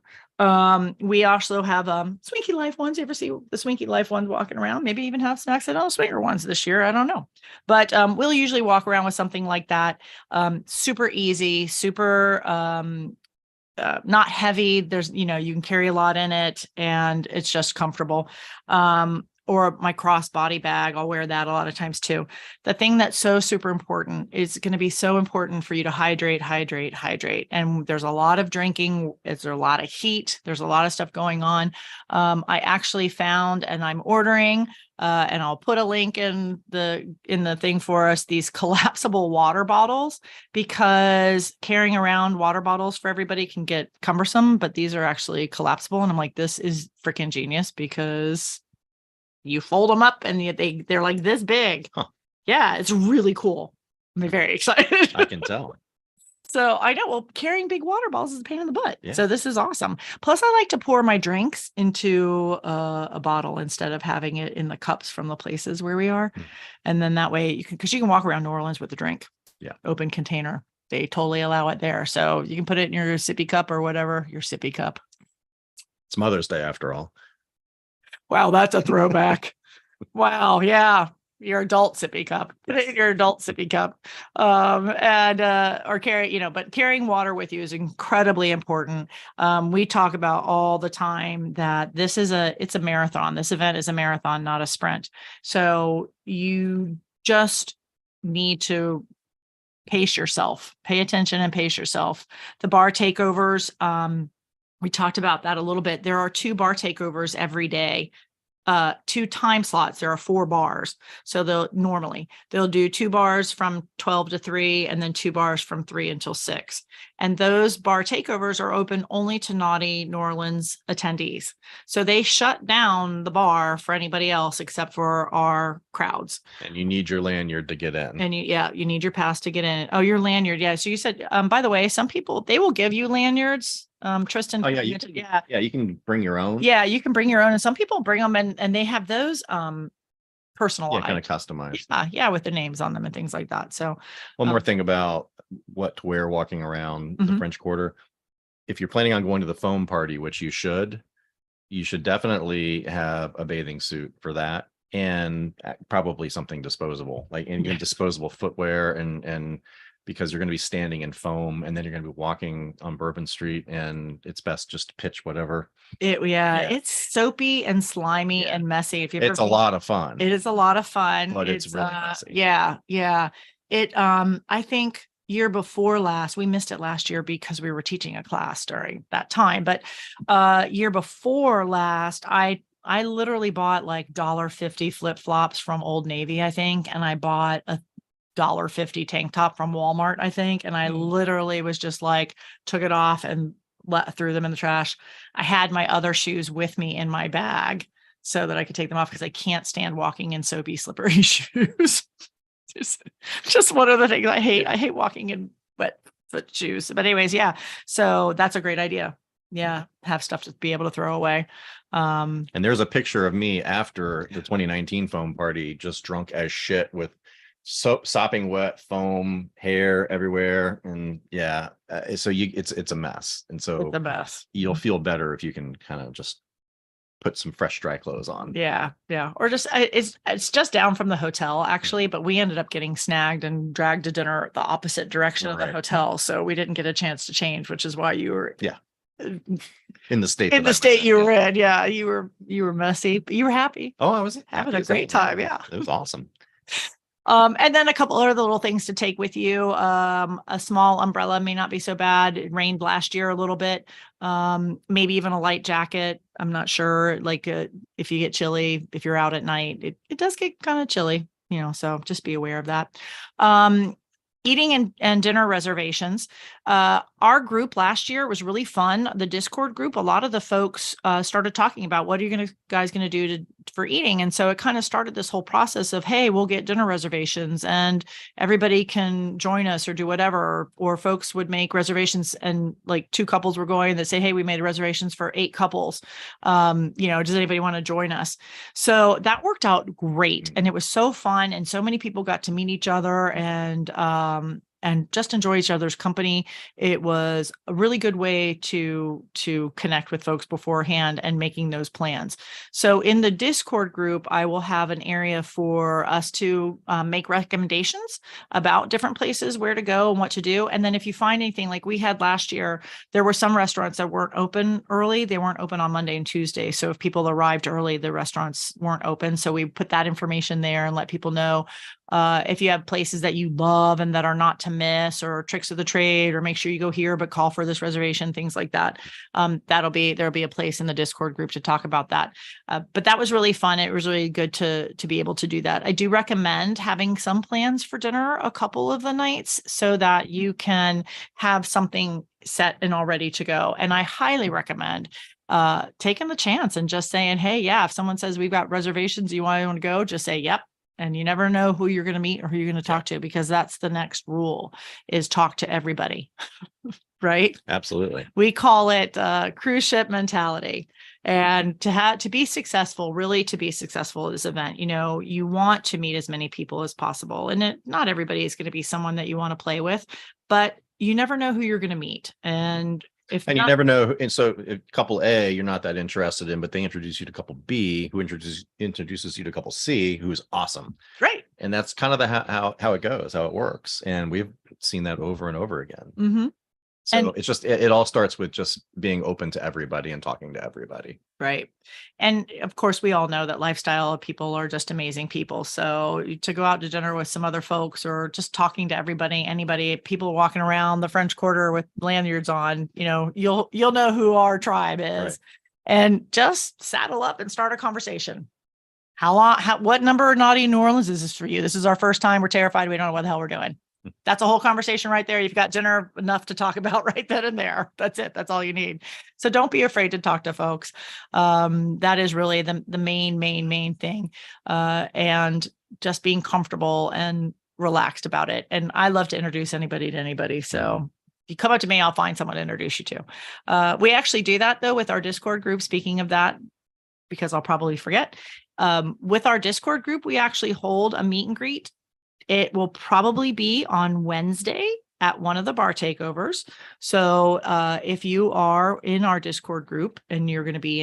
We also have Swinky Life ones. You ever see the Swinky Life ones walking around? Maybe even have some accidental swinger ones this year. I don't know. But we'll usually walk around with something like that. Super easy, super not heavy. There's, you can carry a lot in it, and it's just comfortable. Or my crossbody bag, I'll wear that a lot of times too. The thing that's so super important is going to be so important for you to hydrate. And there's a lot of drinking. There's a lot of heat. There's a lot of stuff going on. I actually found, and I'm ordering, and I'll put a link in the thing for us, these collapsible water bottles, because carrying around water bottles for everybody can get cumbersome, but these are actually collapsible. And I'm like, this is freaking genius, because you fold them up and they're like this big. Huh. Yeah, it's really cool. I'm very excited. I can tell. So I know, well, carrying big water bottles is a pain in the butt. Yeah. So this is awesome. Plus, I like to pour my drinks into a bottle instead of having it in the cups from the places where we are. And then that way because you can walk around New Orleans with a drink. Yeah. Open container. They totally allow it there. So you can put it in your sippy cup or whatever, your sippy cup. It's Mother's Day after all. Wow, that's a throwback. Wow, yeah. Your adult sippy cup. Put it in your adult sippy cup. Or carry, but carrying water with you is incredibly important. We talk about all the time that it's a marathon. This event is a marathon, not a sprint. So you just need to pace yourself, pay attention and pace yourself. The bar takeovers, we talked about that a little bit. There are 2 bar takeovers every day, 2 time slots. There are 4 bars. So they'll do 2 bars from 12 to 3, and then 2 bars from 3 until 6. And those bar takeovers are open only to Naughty New Orleans attendees. So they shut down the bar for anybody else except for our crowds. And you need your lanyard to get in. And you need your pass to get in. Oh, your lanyard. Yeah. So you said, by the way, some people, they will give you lanyards. Tristan. Oh yeah, you can bring your own. Yeah, you can bring your own, and some people bring them, and they have those personalized. Yeah, kind of customized. Yeah, with the names on them and things like that. So one more thing about what to wear walking around the French Quarter. If you're planning on going to the foam party, which you should definitely have a bathing suit for that, and probably something disposable, like disposable footwear, and because you're going to be standing in foam and then you're going to be walking on Bourbon Street, and it's best just to pitch whatever. Yeah, it's soapy and slimy Yeah. and messy. If you It's a lot of fun. it is a lot of fun. But it's really messy. Yeah. I think year before last, we missed it last year because we were teaching a class during that time. But year before last, I literally bought like $1.50 flip-flops from Old Navy, I think, and I bought a $1.50 tank top from Walmart, I think, and I literally was just like took it off and threw them in the trash. I had my other shoes with me in my bag so that I could take them off because I can't stand walking in soapy, slippery shoes. just one of the things I hate. I hate walking in wet foot shoes. But anyways, yeah. So that's a great idea. Yeah, have stuff to be able to throw away. And there's a picture of me after the 2019 foam party, just drunk as shit with sopping wet foam, hair everywhere, and so it's a mess, and so It's the best. you'll feel better if you can kind of just put some fresh dry clothes on. Yeah, or just it's just down from the hotel actually, but we ended up getting snagged and dragged to dinner the opposite direction of the hotel, so we didn't get a chance to change, which is why you were in the state you were in. Yeah, you were messy, but you were happy. Oh, I was having a great time. Yeah, it was awesome. And then a couple other little things to take with you. A small umbrella may not be so bad. It rained last year a little bit. Maybe even a light jacket. I'm not sure. Like if you get chilly, if you're out at night, it does get kind of chilly, so just be aware of that. Eating and dinner reservations. Our group last year was really fun. The Discord group, a lot of the folks started talking about what are you guys going to do for eating. And so it kind of started this whole process of, hey, we'll get dinner reservations and everybody can join us or do whatever. Or folks would make reservations and like 2 couples were going that say, hey, we made reservations for 8 couples. Does anybody want to join us? So that worked out great. And it was so fun. And so many people got to meet each other and just enjoy each other's company. It was a really good way to connect with folks beforehand and making those plans. So in the Discord group, I will have an area for us to make recommendations about different places, where to go and what to do. And then if you find anything like we had last year, there were some restaurants that weren't open early. They weren't open on Monday and Tuesday. So if people arrived early, the restaurants weren't open. So we put that information there and let people know. If you have places that you love and that are not to miss, or tricks of the trade, or make sure you go here, but call for this reservation, things like that. There'll be a place in the Discord group to talk about that. But that was really fun. It was really good to be able to do that. I do recommend having some plans for dinner a couple of the nights so that you can have something set and all ready to go. And I highly recommend taking the chance and just saying, hey, yeah, if someone says we've got reservations, you want to go, just say, yep. And you never know who you're going to meet or who you're going to talk to, because that's the next rule, is talk to everybody. Right? Absolutely. We call it cruise ship mentality. And to be successful, really to be successful at this event, you want to meet as many people as possible. And not everybody is going to be someone that you want to play with, but you never know who you're going to meet. And you never know. And so couple A, you're not that interested in, but they introduce you to couple B, who introduces you to couple C, who's awesome. Right. And that's kind of how it goes, how it works. And we've seen that over and over again. Mm-hmm. So it's just, it all starts with just being open to everybody and talking to everybody. Right. And of course, we all know that lifestyle people are just amazing people. So to go out to dinner with some other folks, or just talking to anybody, people walking around the French Quarter with lanyards on, you'll know who our tribe is. Right. And just saddle up and start a conversation. What number of naughty New Orleans is this for you? This is our first time. We're terrified. We don't know what the hell we're doing. That's a whole conversation right there. You've got dinner enough to talk about right then and there. That's it. That's all you need. So don't be afraid to talk to folks. That is really the main thing. And just being comfortable and relaxed about it. And I love to introduce anybody to anybody. So if you come up to me, I'll find someone to introduce you to. We actually do that though with our Discord group. Speaking of that, because I'll probably forget, with our Discord group, we actually hold a meet and greet. It will probably be on Wednesday at one of the bar takeovers. So if you are in our Discord group and you're going to be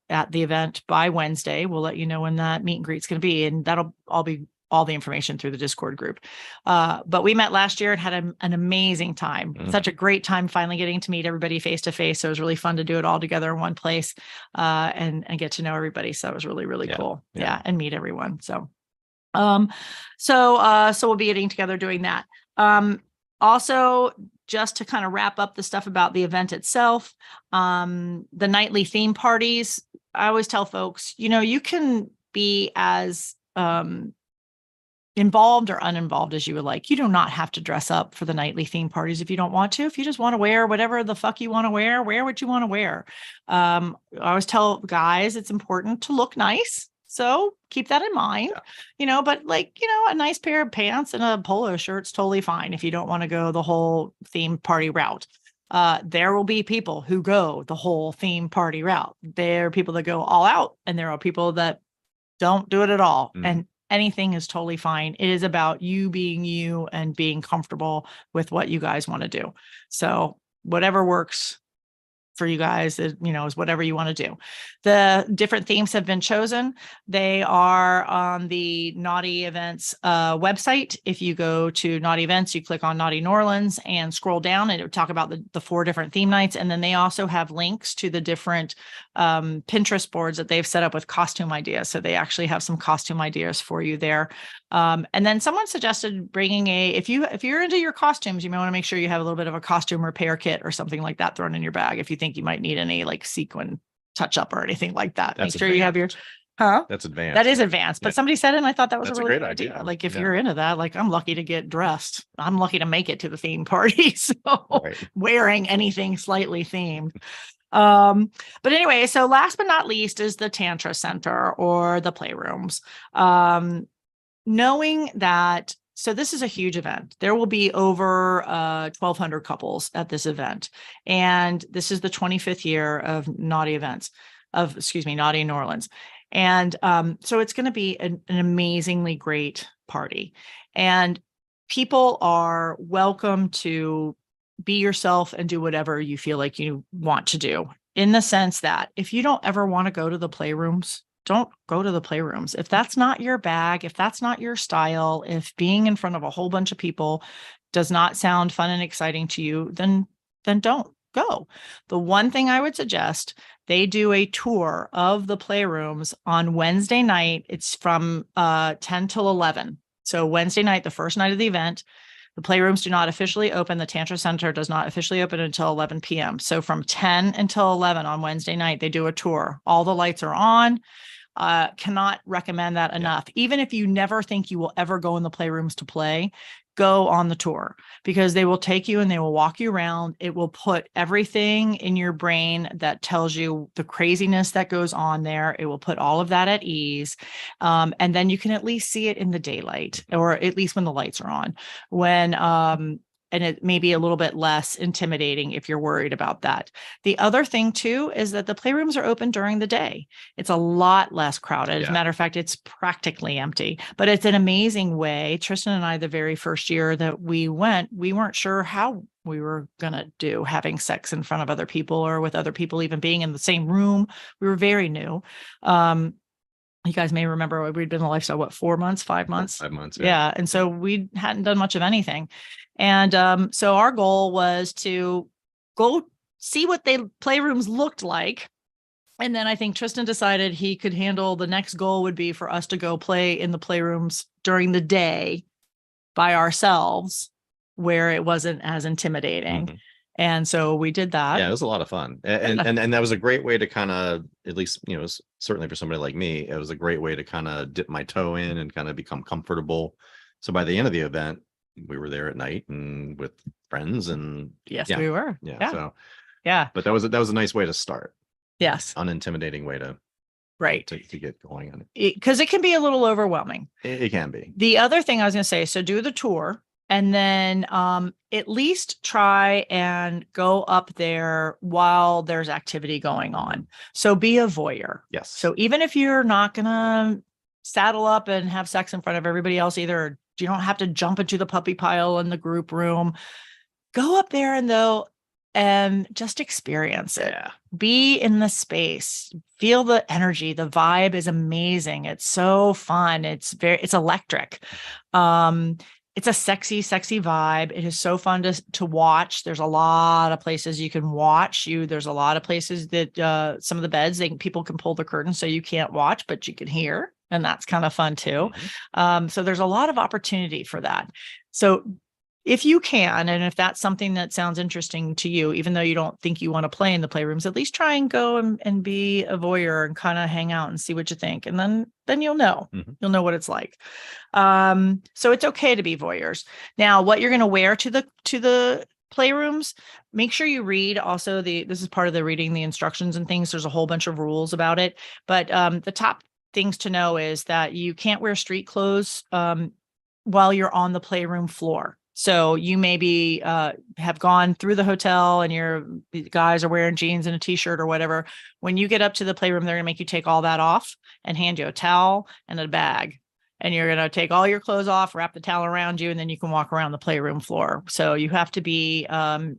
at the event by Wednesday, we'll let you know when that meet and greet is going to be. And that'll all be all the information through the Discord group. But we met last year and had an amazing time. Such a great time finally getting to meet everybody face to face. So it was really fun to do it all together in one place and get to know everybody. So it was really, really cool. Yeah. And meet everyone. So we'll be getting together doing that. Also, just to kind of wrap up the stuff about the event itself, the nightly theme parties, I always tell folks, you can be as involved or uninvolved as you would like. You do not have to dress up for the nightly theme parties if you don't want to. If you just want to wear whatever the fuck you want to wear what you want to wear. I always tell guys it's important to look nice. So keep that in mind, but a nice pair of pants and a polo shirt's totally fine if you don't want to go the whole theme party route. There will be people who go the whole theme party route. There are people that go all out, and there are people that don't do it at all. And anything is totally fine. It is about you being you and being comfortable with what you guys want to do. So whatever works for you guys is whatever you want to do. The different themes have been chosen. They are on the Naughty Events website. If you go to Naughty Events, you click on Naughty New Orleans and scroll down, and it will talk about the 4 different theme nights. And then they also have links to the different Pinterest boards that they've set up with costume ideas. So they actually have some costume ideas for you there. And then someone suggested bringing if you're into your costumes, you may want to make sure you have a little bit of a costume repair kit or something like that thrown in your bag if you think you might need any like sequin touch up or anything like that. That's make sure you have your That's advanced. That is advanced, but somebody said it and I thought that was That's a really great good idea. idea. Like if you're into that, like I'm lucky to get dressed. I'm lucky to make it to the theme party. So wearing anything slightly themed. But anyway, so last but not least is the Tantra Center or the playrooms. Knowing that, so this is a huge event. There will be over 1,200 couples at this event. And this is the 25th year of Naughty New Orleans. And so it's going to be an amazingly great party. And people are welcome to be yourself and do whatever you feel like you want to do, in the sense that if you don't ever want to go to the playrooms, don't go to the playrooms. If that's not your bag, if that's not your style, if being in front of a whole bunch of people does not sound fun and exciting to you, then don't go. The one thing I would suggest, they do a tour of the playrooms on Wednesday night. It's from 10 till 11. So Wednesday night, the first night of the event, the playrooms do not officially open. The Tantra Center does not officially open until 11 p.m. So from 10 until 11 on Wednesday night, they do a tour. All the lights are on. Cannot recommend that enough. Even if you never think you will ever go in the playrooms to play, go on the tour, because they will take you and they will walk you around. It will put everything in your brain that tells you the craziness that goes on there. It will put all of that at ease. And then you can at least see it in the daylight, or at least when the lights are on, and it may be a little bit less intimidating if you're worried about that. The other thing too is that the playrooms are open during the day. It's a lot less crowded. As a matter of fact, it's practically empty, but it's an amazing way. Tristan and I, the very first year that we went, we weren't sure how we were going to do having sex in front of other people, or with other people, even being in the same room. We were very new. You guys may remember we'd been in the lifestyle, 4 months, 5 months? 5 months. Yeah. And so we hadn't done much of anything. And so our goal was to go see what the playrooms looked like. And then I think Tristan decided he could handle, the next goal would be for us to go play in the playrooms during the day by ourselves, where it wasn't as intimidating. Mm-hmm. And so we did that. Yeah, it was a lot of fun. And that was a great way to kind of, at least, certainly for somebody like me, it was a great way to kind of dip my toe in and kind of become comfortable. So by the end of the event, we were there at night and with friends, and yes, we were. Yeah. So but that was a nice way to start. Yes. Unintimidating way to to get going on it. Because it can be a little overwhelming. It can be. The other thing I was going to say, so do the tour. And then at least try and go up there while there's activity going on. So be a voyeur. Yes. So even if you're not going to saddle up and have sex in front of everybody else either, you don't have to jump into the puppy pile in the group room. Go up there, and and just experience it. Yeah. Be in the space, feel the energy. The vibe is amazing. It's so fun. It's electric. It's a sexy vibe. It is so fun to watch. There's a lot of places you can watch. There's a lot of places that some of the beds, people can pull the curtains so you can't watch, but you can hear. And that's kind of fun too. So there's a lot of opportunity for that. So if you can, and if that's something that sounds interesting to you, even though you don't think you want to play in the playrooms, at least try and go and be a voyeur and kind of hang out and see what you think. And then you'll know. You'll know what it's like. So it's okay to be voyeurs. Now, what you're going to wear to the playrooms, make sure you read also this is part of the reading the instructions and things. There's a whole bunch of rules about it. But the top things to know is that you can't wear street clothes while you're on the playroom floor. So you maybe have gone through the hotel and the guys are wearing jeans and a t-shirt or whatever. When you get up to the playroom, they're going to make you take all that off and hand you a towel and a bag. And you're going to take all your clothes off, wrap the towel around you, and then you can walk around the playroom floor. So you have to be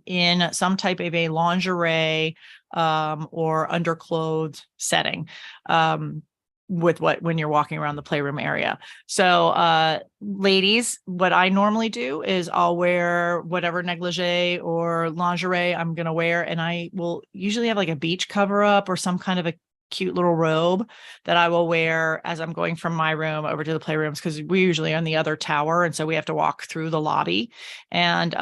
in some type of a lingerie or underclothed setting. When you're walking around the playroom area. So ladies, what I normally do is I'll wear whatever negligee or lingerie I'm going to wear. And I will usually have like a beach cover up or some kind of a cute little robe that I will wear as I'm going from my room over to the playrooms, because we usually are on the other tower. And so we have to walk through the lobby. And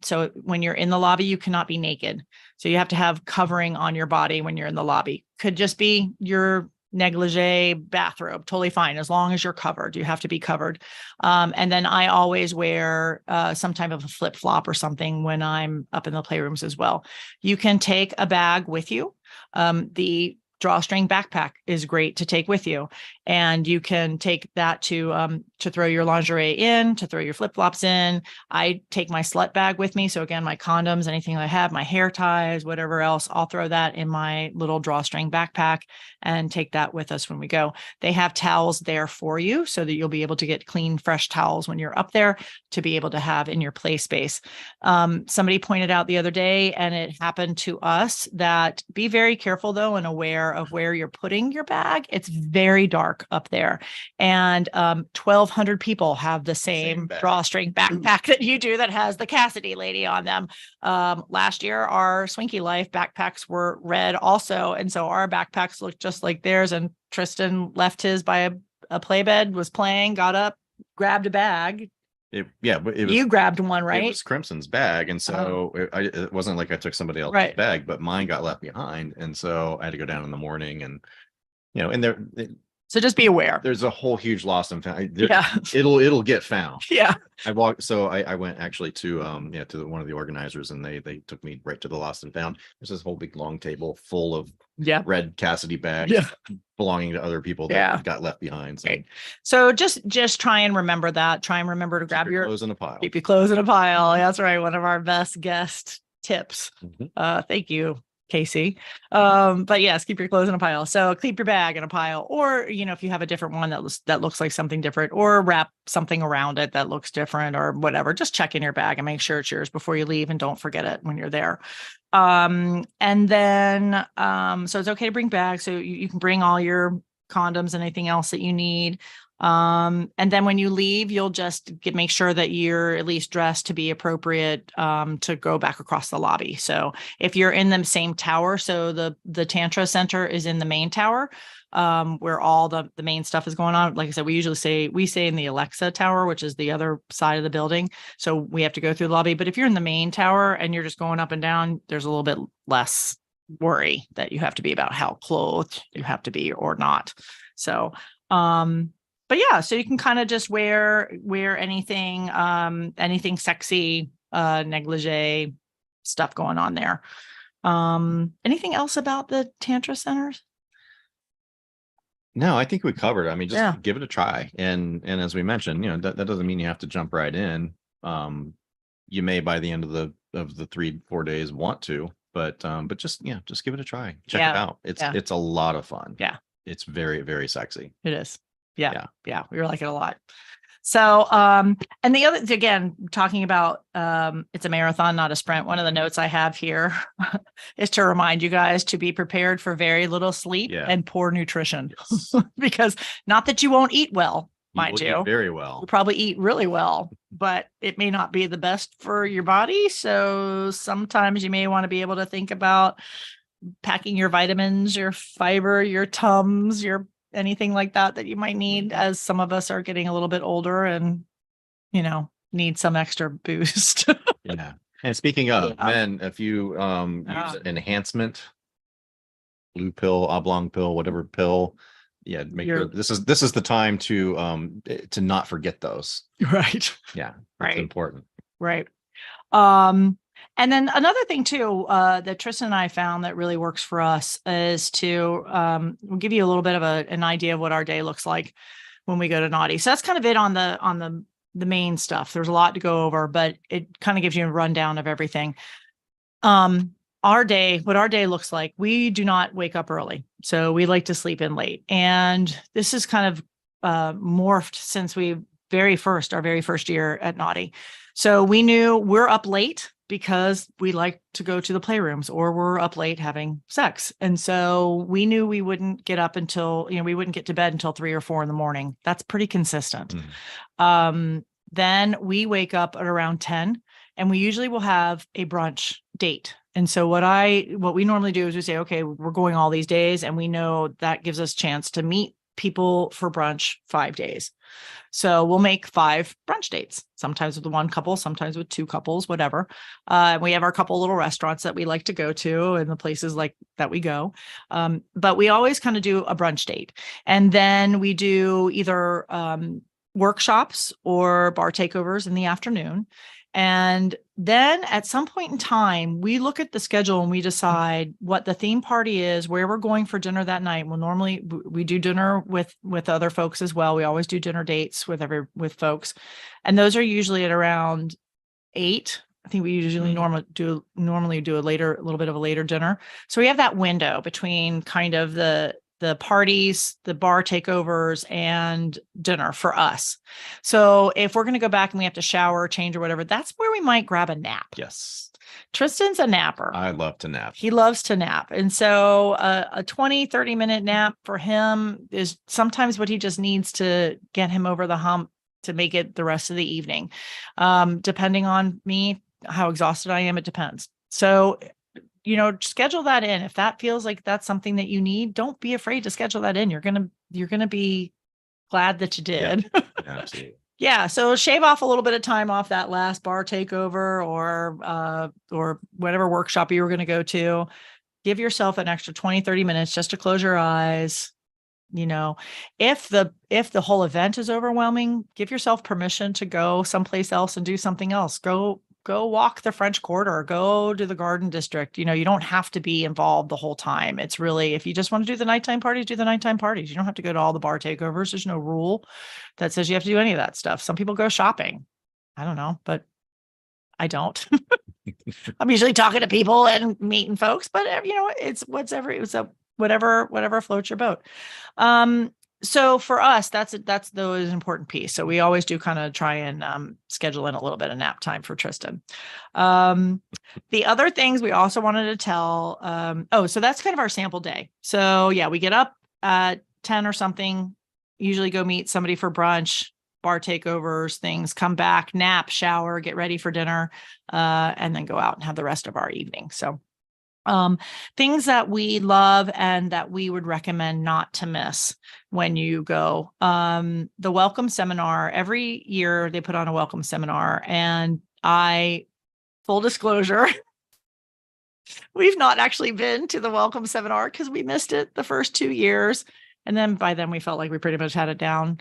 so when you're in the lobby, you cannot be naked. So you have to have covering on your body when you're in the lobby. Could just be your negligee bathrobe, totally fine, as long as you're covered. You have to be covered. And then I always wear some type of a flip flop or something when I'm up in the playrooms as well. You can take a bag with you. The drawstring backpack is great to take with you, and you can take that to throw your lingerie in, to throw your flip flops in. I take my slut bag with me, so again, my condoms, anything I have, my hair ties, whatever else, I'll throw that in my little drawstring backpack and take that with us when we go. They have towels there for you so that you'll be able to get clean, fresh towels when you're up there to be able to have in your play space. Somebody pointed out the other day, and it happened to us, that be very careful though and aware of where you're putting your bag. It's very dark up there, and 1,200 people have the same drawstring backpack that you do that has the Cassidy lady on them. Last year, our Swinky Life backpacks were red also, and so our backpacks looked just like theirs. And Tristan left his by a play bed, was playing, got up, grabbed a bag. You grabbed one, right? It was Crimson's bag, and so it wasn't like I took somebody else's bag, but mine got left behind, and so I had to go down in the morning, and so just be aware. There's a whole huge lost and found. It'll get found. Yeah. I went actually to one of the organizers, and they took me right to the lost and found. There's this whole big long table full of red Cassidy bags belonging to other people that got left behind. So. Right. So just try and remember that. Try and remember to grab your clothes in a pile. Keep your clothes in a pile. That's right. One of our best guest tips. Thank you, Casey. But yes, keep your clothes in a pile. So keep your bag in a pile, or, if you have a different one that looks like something different, or wrap something around it that looks different or whatever, just check in your bag and make sure it's yours before you leave, and don't forget it when you're there. And then, so it's okay to bring bags. So you can bring all your condoms and anything else that you need. And then when you leave, you'll just make sure that you're at least dressed to be appropriate to go back across the lobby. So if you're in the same tower, so the Tantra Center is in the main tower, where all the main stuff is going on. Like I said, we say in the Alexa Tower, which is the other side of the building. So we have to go through the lobby. But if you're in the main tower and you're just going up and down, there's a little bit less worry that you have to be about how clothed you have to be or not. So, but yeah, so you can kind of just wear anything, anything sexy, negligee stuff going on there. Anything else about the Tantra centers? No, I think we covered it. I mean, just give it a try. And as we mentioned, that doesn't mean you have to jump right in. You may by the end of the 3-4 days want to, but just give it a try. Check it out. It's a lot of fun. Yeah. It's very, very sexy. It is. Yeah. We like it a lot. So, and the other, again, talking about, it's a marathon, not a sprint. One of the notes I have here is to remind you guys to be prepared for very little sleep and poor nutrition, because not that you won't eat well, mind you, very well. you'll probably eat really well, but it may not be the best for your body. So sometimes you may want to be able to think about packing your vitamins, your fiber, your Tums, your anything like that you might need, as some of us are getting a little bit older and, need some extra boost. Yeah. And speaking of men, if you use an enhancement, blue pill, oblong pill, whatever pill, make sure this is the time to not forget those. Right. Yeah. That's important. Right. And then another thing too, that Tristan and I found that really works for us is to we'll give you a little bit of an idea of what our day looks like when we go to Naughty. So that's kind of it on the main stuff. There's a lot to go over, but it kind of gives you a rundown of everything. What our day looks like, we do not wake up early. So we like to sleep in late. And this is kind of morphed since our very first year at Naughty. So we knew we're up late because we like to go to the playrooms, or we're up late having sex. And so we knew we wouldn't get up until, we wouldn't get to bed until 3 or 4 in the morning. That's pretty consistent. Then we wake up at around 10, and we usually will have a brunch date. And so what we normally do is we say, okay, we're going all these days, and we know that gives us a chance to meet people for brunch 5 days. So we'll make 5 brunch dates, sometimes with one couple, sometimes with 2 couples, whatever. We have our couple little restaurants that we like to go to and the places like that we go. But we always kind of do a brunch date. And then we do either workshops or bar takeovers in the afternoon. And then at some point in time, we look at the schedule and we decide what the theme party is, where we're going for dinner that night. Well, normally we do dinner with other folks as well. We always do dinner dates with folks. And those are usually at around 8. I think we usually normally do a little bit of a later dinner. So we have that window between kind of the parties, the bar takeovers, and dinner for us. So if we're going to go back and we have to shower, change, or whatever, that's where we might grab a nap. Yes. Tristan's a napper. I love to nap. He loves to nap. And so a 20, 30-minute nap for him is sometimes what he just needs to get him over the hump to make it the rest of the evening. Depending on me, how exhausted I am, it depends. So schedule that in. If that feels like that's something that you need, don't be afraid to schedule that in. You're going to be glad that you did. Yeah, absolutely. Yeah. So shave off a little bit of time off that last bar takeover or whatever workshop you were going to go to. Give yourself an extra 20, 30 minutes just to close your eyes. If the whole event is overwhelming, give yourself permission to go someplace else and do something else. Go walk the French Quarter, go to the Garden District. You don't have to be involved the whole time. It's really, if you just want to do the nighttime parties, do the nighttime parties. You don't have to go to all the bar takeovers. There's no rule that says you have to do any of that stuff. Some people go shopping. I don't know, but I don't. I'm usually talking to people and meeting folks, but it's whatever floats your boat. So for us, that's the important piece. So we always do kind of try and schedule in a little bit of nap time for Tristan. The other things we also wanted to tell, so that's kind of our sample day. So yeah, we get up at 10 or something, usually go meet somebody for brunch, bar takeovers, things, come back, nap, shower, get ready for dinner, and then go out and have the rest of our evening. So things that we love and that we would recommend not to miss when you go. The welcome seminar, every year they put on a welcome seminar, and full disclosure, we've not actually been to the welcome seminar because we missed it the first 2 years. And then by then we felt like we pretty much had it down.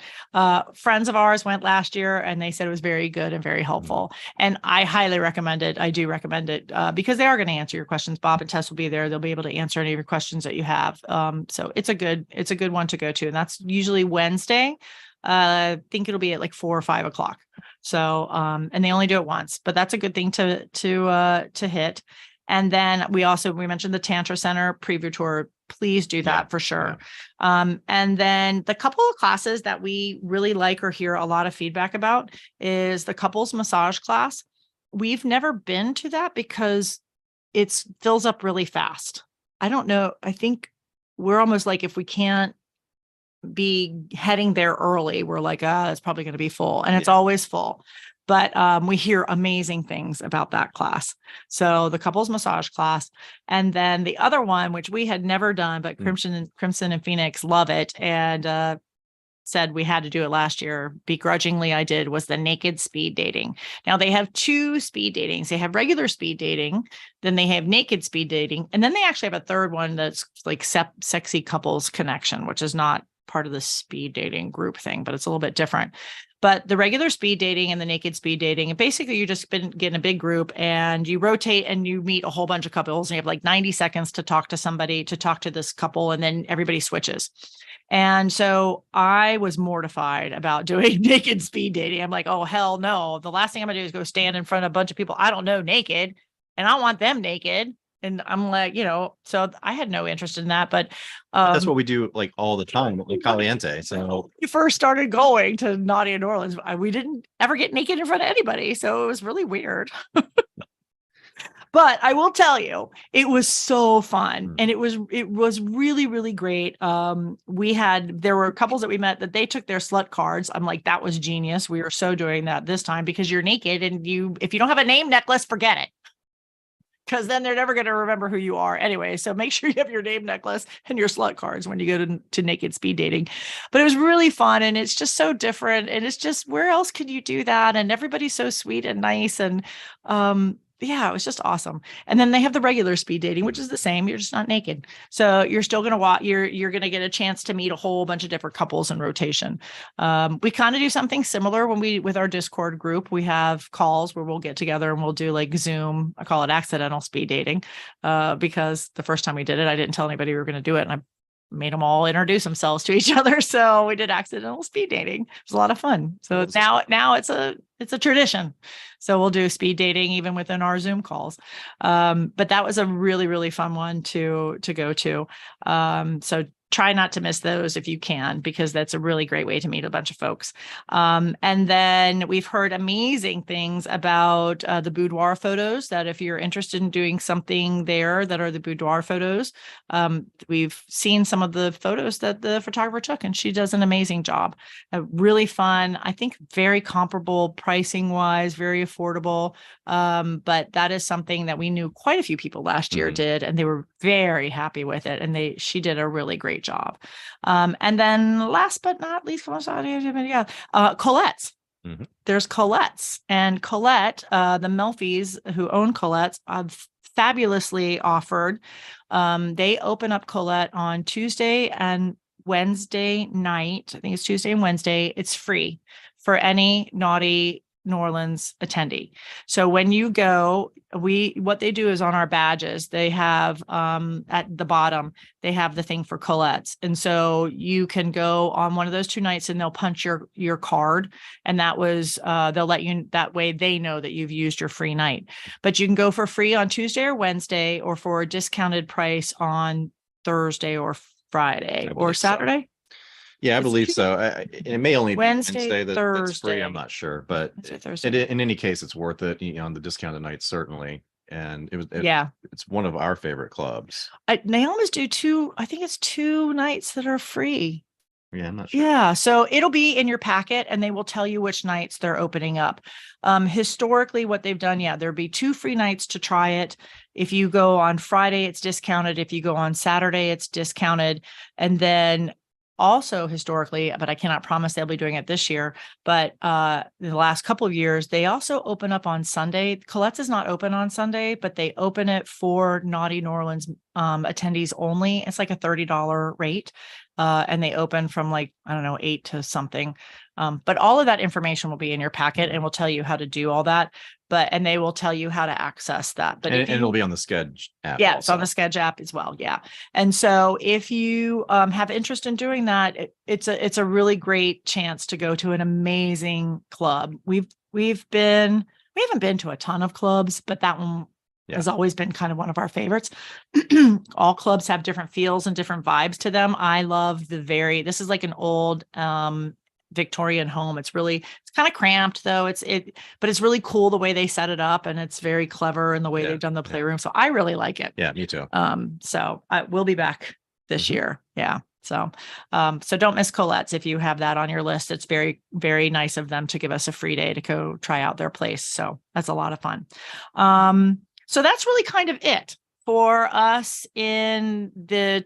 Friends of ours went last year and they said it was very good and very helpful. And I highly recommend it. I do recommend it because they are going to answer your questions. Bob and Tess will be there. They'll be able to answer any of your questions that you have. So it's a good one to go to. And that's usually Wednesday. I think it'll be at like 4 or 5 o'clock. So, and they only do it once, but that's a good thing to hit. And then we mentioned the Tantra Center preview tour. please do that for sure. And then the couple of classes that we really like or hear a lot of feedback about is the couples massage class. We've never been to that because it fills up really fast. I don't know. I think we're almost like, if we can't be heading there early, we're like, it's probably going to be full, and it's always full. But we hear amazing things about that class. So the couples massage class, and then the other one, which we had never done, but Crimson and Phoenix love it, and said we had to do it last year. Begrudgingly, I did, was the naked speed dating. Now they have 2 speed datings. They have regular speed dating, then they have naked speed dating, and then they actually have a third one that's like sexy couples connection, which is not part of the speed dating group thing, but it's a little bit different. But the regular speed dating and the naked speed dating, and basically you just get in a big group and you rotate and you meet a whole bunch of couples, and you have like 90 seconds to talk to somebody, to talk to this couple, and then everybody switches. And so I was mortified about doing naked speed dating. I'm like, oh, hell no. The last thing I'm gonna do is go stand in front of a bunch of people I don't know naked, and I want them naked. And I'm like, so I had no interest in that, but that's what we do like all the time, like Caliente. So we first started going to Naughty in New Orleans, we didn't ever get naked in front of anybody. So it was really weird. But I will tell you, it was so fun. And it was really, really great. There were couples that we met that they took their slut cards. I'm like, that was genius. We were so doing that this time, because you're naked, and if you don't have a name necklace, forget it. Because then they're never going to remember who you are anyway. So make sure you have your name necklace and your slut cards when you go to naked speed dating. But it was really fun, and it's just so different. And it's just, where else could you do that? And everybody's so sweet and nice. And it was just awesome. And then they have the regular speed dating, which is the same. You're just not naked. So you're still going to watch, you're going to get a chance to meet a whole bunch of different couples in rotation. We kind of do something similar with our Discord group. We have calls where we'll get together and we'll do like Zoom. I call it accidental speed dating, because the first time we did it, I didn't tell anybody we were going to do it. And I made them all introduce themselves to each other. So we did accidental speed dating. It was a lot of fun. So now it's a tradition. So we'll do speed dating even within our Zoom calls. But that was a really, really fun one to go to. So try not to miss those if you can, because that's a really great way to meet a bunch of folks. And then we've heard amazing things about the boudoir photos, that if you're interested in doing something there that are the boudoir photos, we've seen some of the photos that the photographer took, and she does an amazing job. Really fun. I think very comparable pricing wise, very affordable. But that is something that we knew quite a few people last year did, and they were very happy with it. And she did a really great job. And then last but not least, Colette's. There's Colette's, and Colette, the Melfis who own Colette's, fabulously offered. They open up Colette on Tuesday and Wednesday night. I think it's Tuesday and Wednesday. It's free for any Naughty New Orleans attendee. So when you go, what they do is on our badges, they have at the bottom, they have the thing for Colette's. And so you can go on one of those 2 nights and they'll punch your card. And that was, they'll let you, that way they know that you've used your free night. But you can go for free on Tuesday or Wednesday, or for a discounted price on Thursday or Friday or Saturday. So. Yeah, I believe so. It may only be Wednesday, that's Thursday. free. I'm not sure, but in any case, it's worth it. On the discounted night, certainly. And it's one of our favorite clubs. Naomi's do 2. I think it's 2 nights that are free. Yeah, I'm not sure. Yeah, so it'll be in your packet, and they will tell you which nights they're opening up. Historically, what they've done, there'll be 2 free nights to try it. If you go on Friday, it's discounted. If you go on Saturday, it's discounted. And then also historically, but I cannot promise they'll be doing it this year, but the last couple of years, they also open up on Sunday. Colette's is not open on Sunday, but they open it for Naughty New Orleans attendees only. It's like a $30 rate. And they open from 8 to something. But all of that information will be in your packet, and will tell you how to do all that. And they will tell you how to access that. But it'll be on the Sketch app. Yeah, it's on the Sketch app as well. Yeah. And so if you have interest in doing that, it's a really great chance to go to an amazing club. We haven't been to a ton of clubs, but that one Yeah. has always been kind of one of our favorites. All clubs have different feels and different vibes to them. I love this is like an old Victorian home. It's kind of cramped though. But it's really cool the way they set it up, and it's very clever in the way they've done the playroom. So I really like it. Yeah, me too. So I will be back this year. Yeah. So, so don't miss Colette's if you have that on your list. It's very, very nice of them to give us a free day to go try out their place. So that's a lot of fun. So that's really kind of it for us in the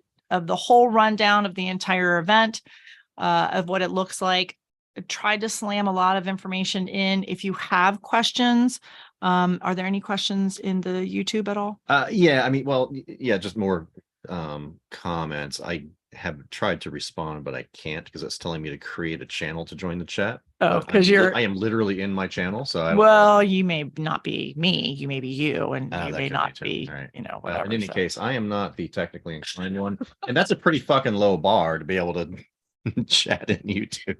whole rundown of the entire event, of what it looks like. I tried to slam a lot of information in. If you have questions, are there any questions in the YouTube at all? Yeah, I mean, well, yeah, just more comments. I have tried to respond, but I can't because it's telling me to create a channel to join the chat. Oh, But because I am literally in my channel, so well, you may not be me, you may be you, and you that may could not too. be, All right. whatever. In any So, case, I am not the technically inclined one, and that's a pretty fucking low bar to be able to chat in YouTube.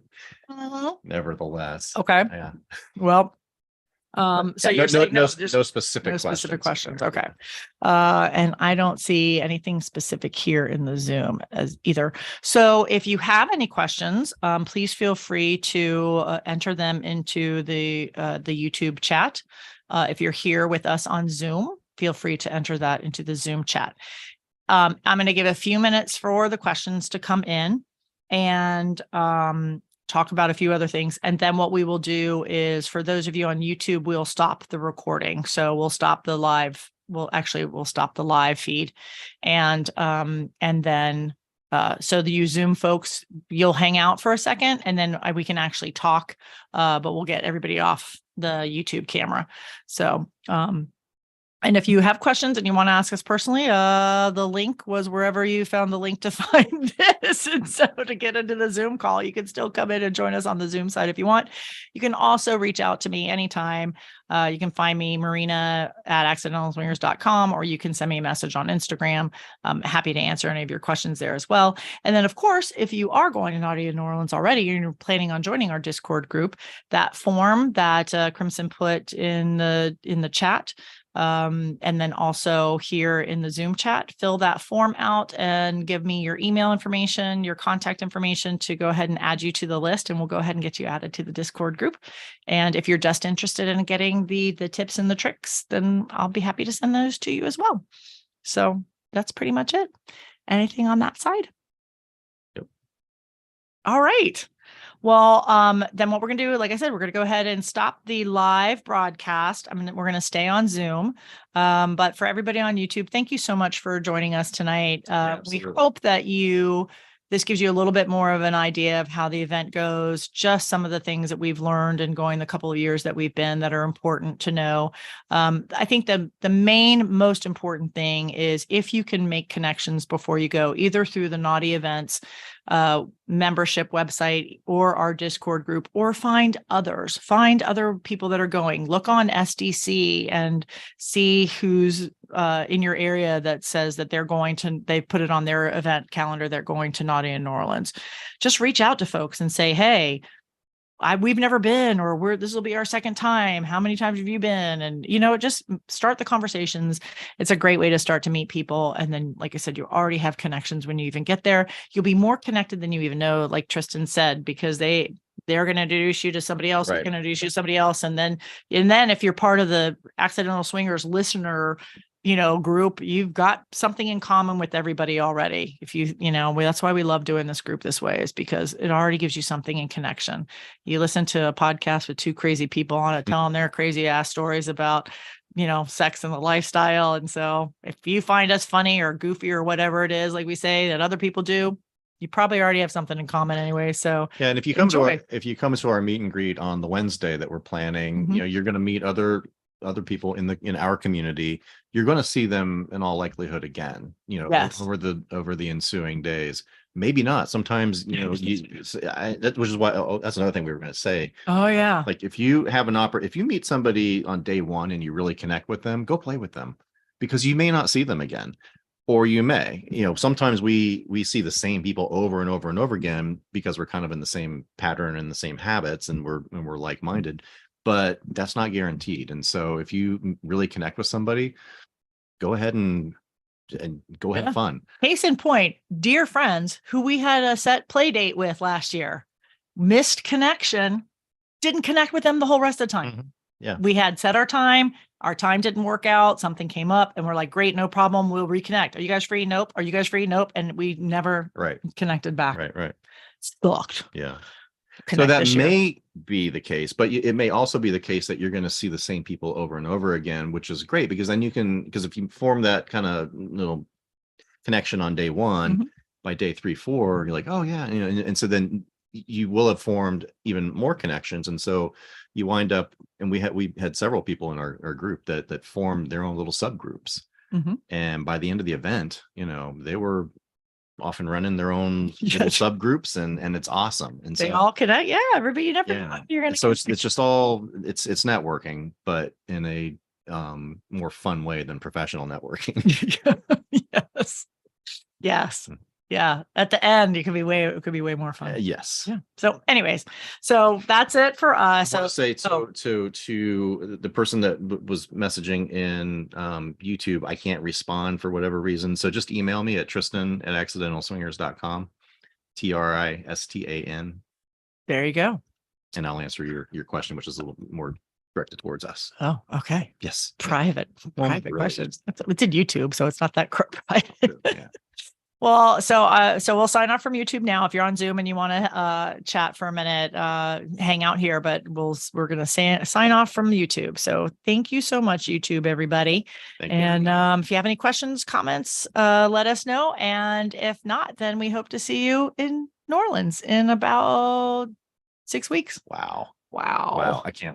Nevertheless, okay. yeah. Well, so Yeah, you're saying no there's specific no specific questions. Okay. Yeah. And I don't see anything specific here in the Zoom as either. So if you have any questions, please feel free to enter them into the YouTube chat. If you're here with us on Zoom, feel free to enter that into the Zoom chat. I'm going to give a few minutes for the questions to come in, and talk about a few other things. And then what we will do is, for those of you on YouTube, we'll stop the recording. So we'll stop the live. We'll stop the live feed. And then, so you Zoom folks, you'll hang out for a second, and then we can actually talk, but we'll get everybody off the YouTube camera. So, and if you have questions and you want to ask us personally, the link was wherever you found the link to find this. And so to get into the Zoom call, you can still come in and join us on the Zoom side if you want. You can also reach out to me anytime. You can find me, Marina, at accidentalswingers.com, or you can send me a message on Instagram. I'm happy to answer any of your questions there as well. And then, of course, if you are going to Naughty in New Orleans already and you're planning on joining our Discord group, that form that Crimson put in the chat, and then also here in the Zoom chat, fill that form out and give me your email information, your contact information, to go ahead and add you to the list, and we'll go ahead and get you added to the Discord group. And if you're just interested in getting the tips and the tricks, then I'll be happy to send those to you as well. So that's pretty much it. Anything on that side? Yep. All right. Well, then what we're going to do, like I said, we're going to go ahead and stop the live broadcast. We're going to stay on Zoom. But for everybody on YouTube, thank you so much for joining us tonight. We hope that this gives you a little bit more of an idea of how the event goes, just some of the things that we've learned in going the couple of years that we've been that are important to know. I think the most important thing is, if you can make connections before you go, either through the Naughty Events membership website or our Discord group, or find other people that are going. Look on SDC and see who's in your area that says that they put it on their event calendar, they're going to Naughty in New Orleans. Just reach out to folks and say, hey, we've never been, or this will be our second time. How many times have you been? And, just start the conversations. It's a great way to start to meet people. And then, like I said, you already have connections when you even get there. You'll be more connected than you even know, like Tristan said, because they're going to introduce you to somebody else. Right. They're going to introduce you to somebody else. And then if you're part of the Accidental Swingers listener group, you've got something in common with everybody already. That's why we love doing this group this way, is because it already gives you something in connection. You listen to a podcast with two crazy people on it, telling their crazy ass stories about, sex and the lifestyle. And so if you find us funny or goofy or whatever it is, like we say, that other people do, you probably already have something in common anyway. So yeah. And if you come to our meet and greet on the Wednesday that we're planning, you're going to meet other people in our community. You're going to see them in all likelihood again, yes, over the ensuing days. Maybe not. Sometimes, which is why that's another thing we were going to say. Oh yeah. Like, if you have if you meet somebody on day one and you really connect with them, go play with them, because you may not see them again, or you may. Sometimes we see the same people over and over and over again because we're kind of in the same pattern and the same habits, and we're like-minded. But that's not guaranteed. And so if you really connect with somebody, go ahead and go have Yeah. fun. Case in point, dear friends who we had a set play date with last year, missed connection, didn't connect with them the whole rest of the time. Mhm. Yeah. We had set our time didn't work out, something came up, and we're like, great, no problem, we'll reconnect. Are you guys free? Nope. Are you guys free? Nope. And we never Right. connected back. Right. Sucked. Yeah. So Connect that this year. may be the case, but it may also be the case that you're going to see the same people over and over again, which is great because then because if you form that kind of little connection on day one, Mhm. by day 3, 4, you're like, oh yeah, and so then you will have formed even more connections, and so you wind up, and we had several people in our group that formed their own little subgroups, Mhm. and by the end of the event, they were often running their own little Yes. subgroups, and it's awesome. And They so all connect. Yeah, everybody, you never know yeah, if you're gonna so it's just all it's networking, but in a more fun way than professional networking. Yes. Yes. Mm. Yeah. At the end, it could be way more fun. Yes. Yeah. So anyways, so that's it for I us. want to So say to the person that was messaging in YouTube, I can't respond for whatever reason. So just email me at Tristan@accidentalswingers.com, TRISTAN, there you go. and I'll answer your question, which is a little more directed towards us. Oh, okay. Yes. Private Well, really. questions. It's in YouTube, so it's not that private. Yeah. Well, so we'll sign off from YouTube now. If you're on Zoom and you want to chat for a minute, hang out here, but we're going to sign off from YouTube. So thank you so much, YouTube, everybody. Thank you. And if you have any questions, comments, let us know. And if not, then we hope to see you in New Orleans in about 6 weeks. Wow. Wow. Wow. I can't wait.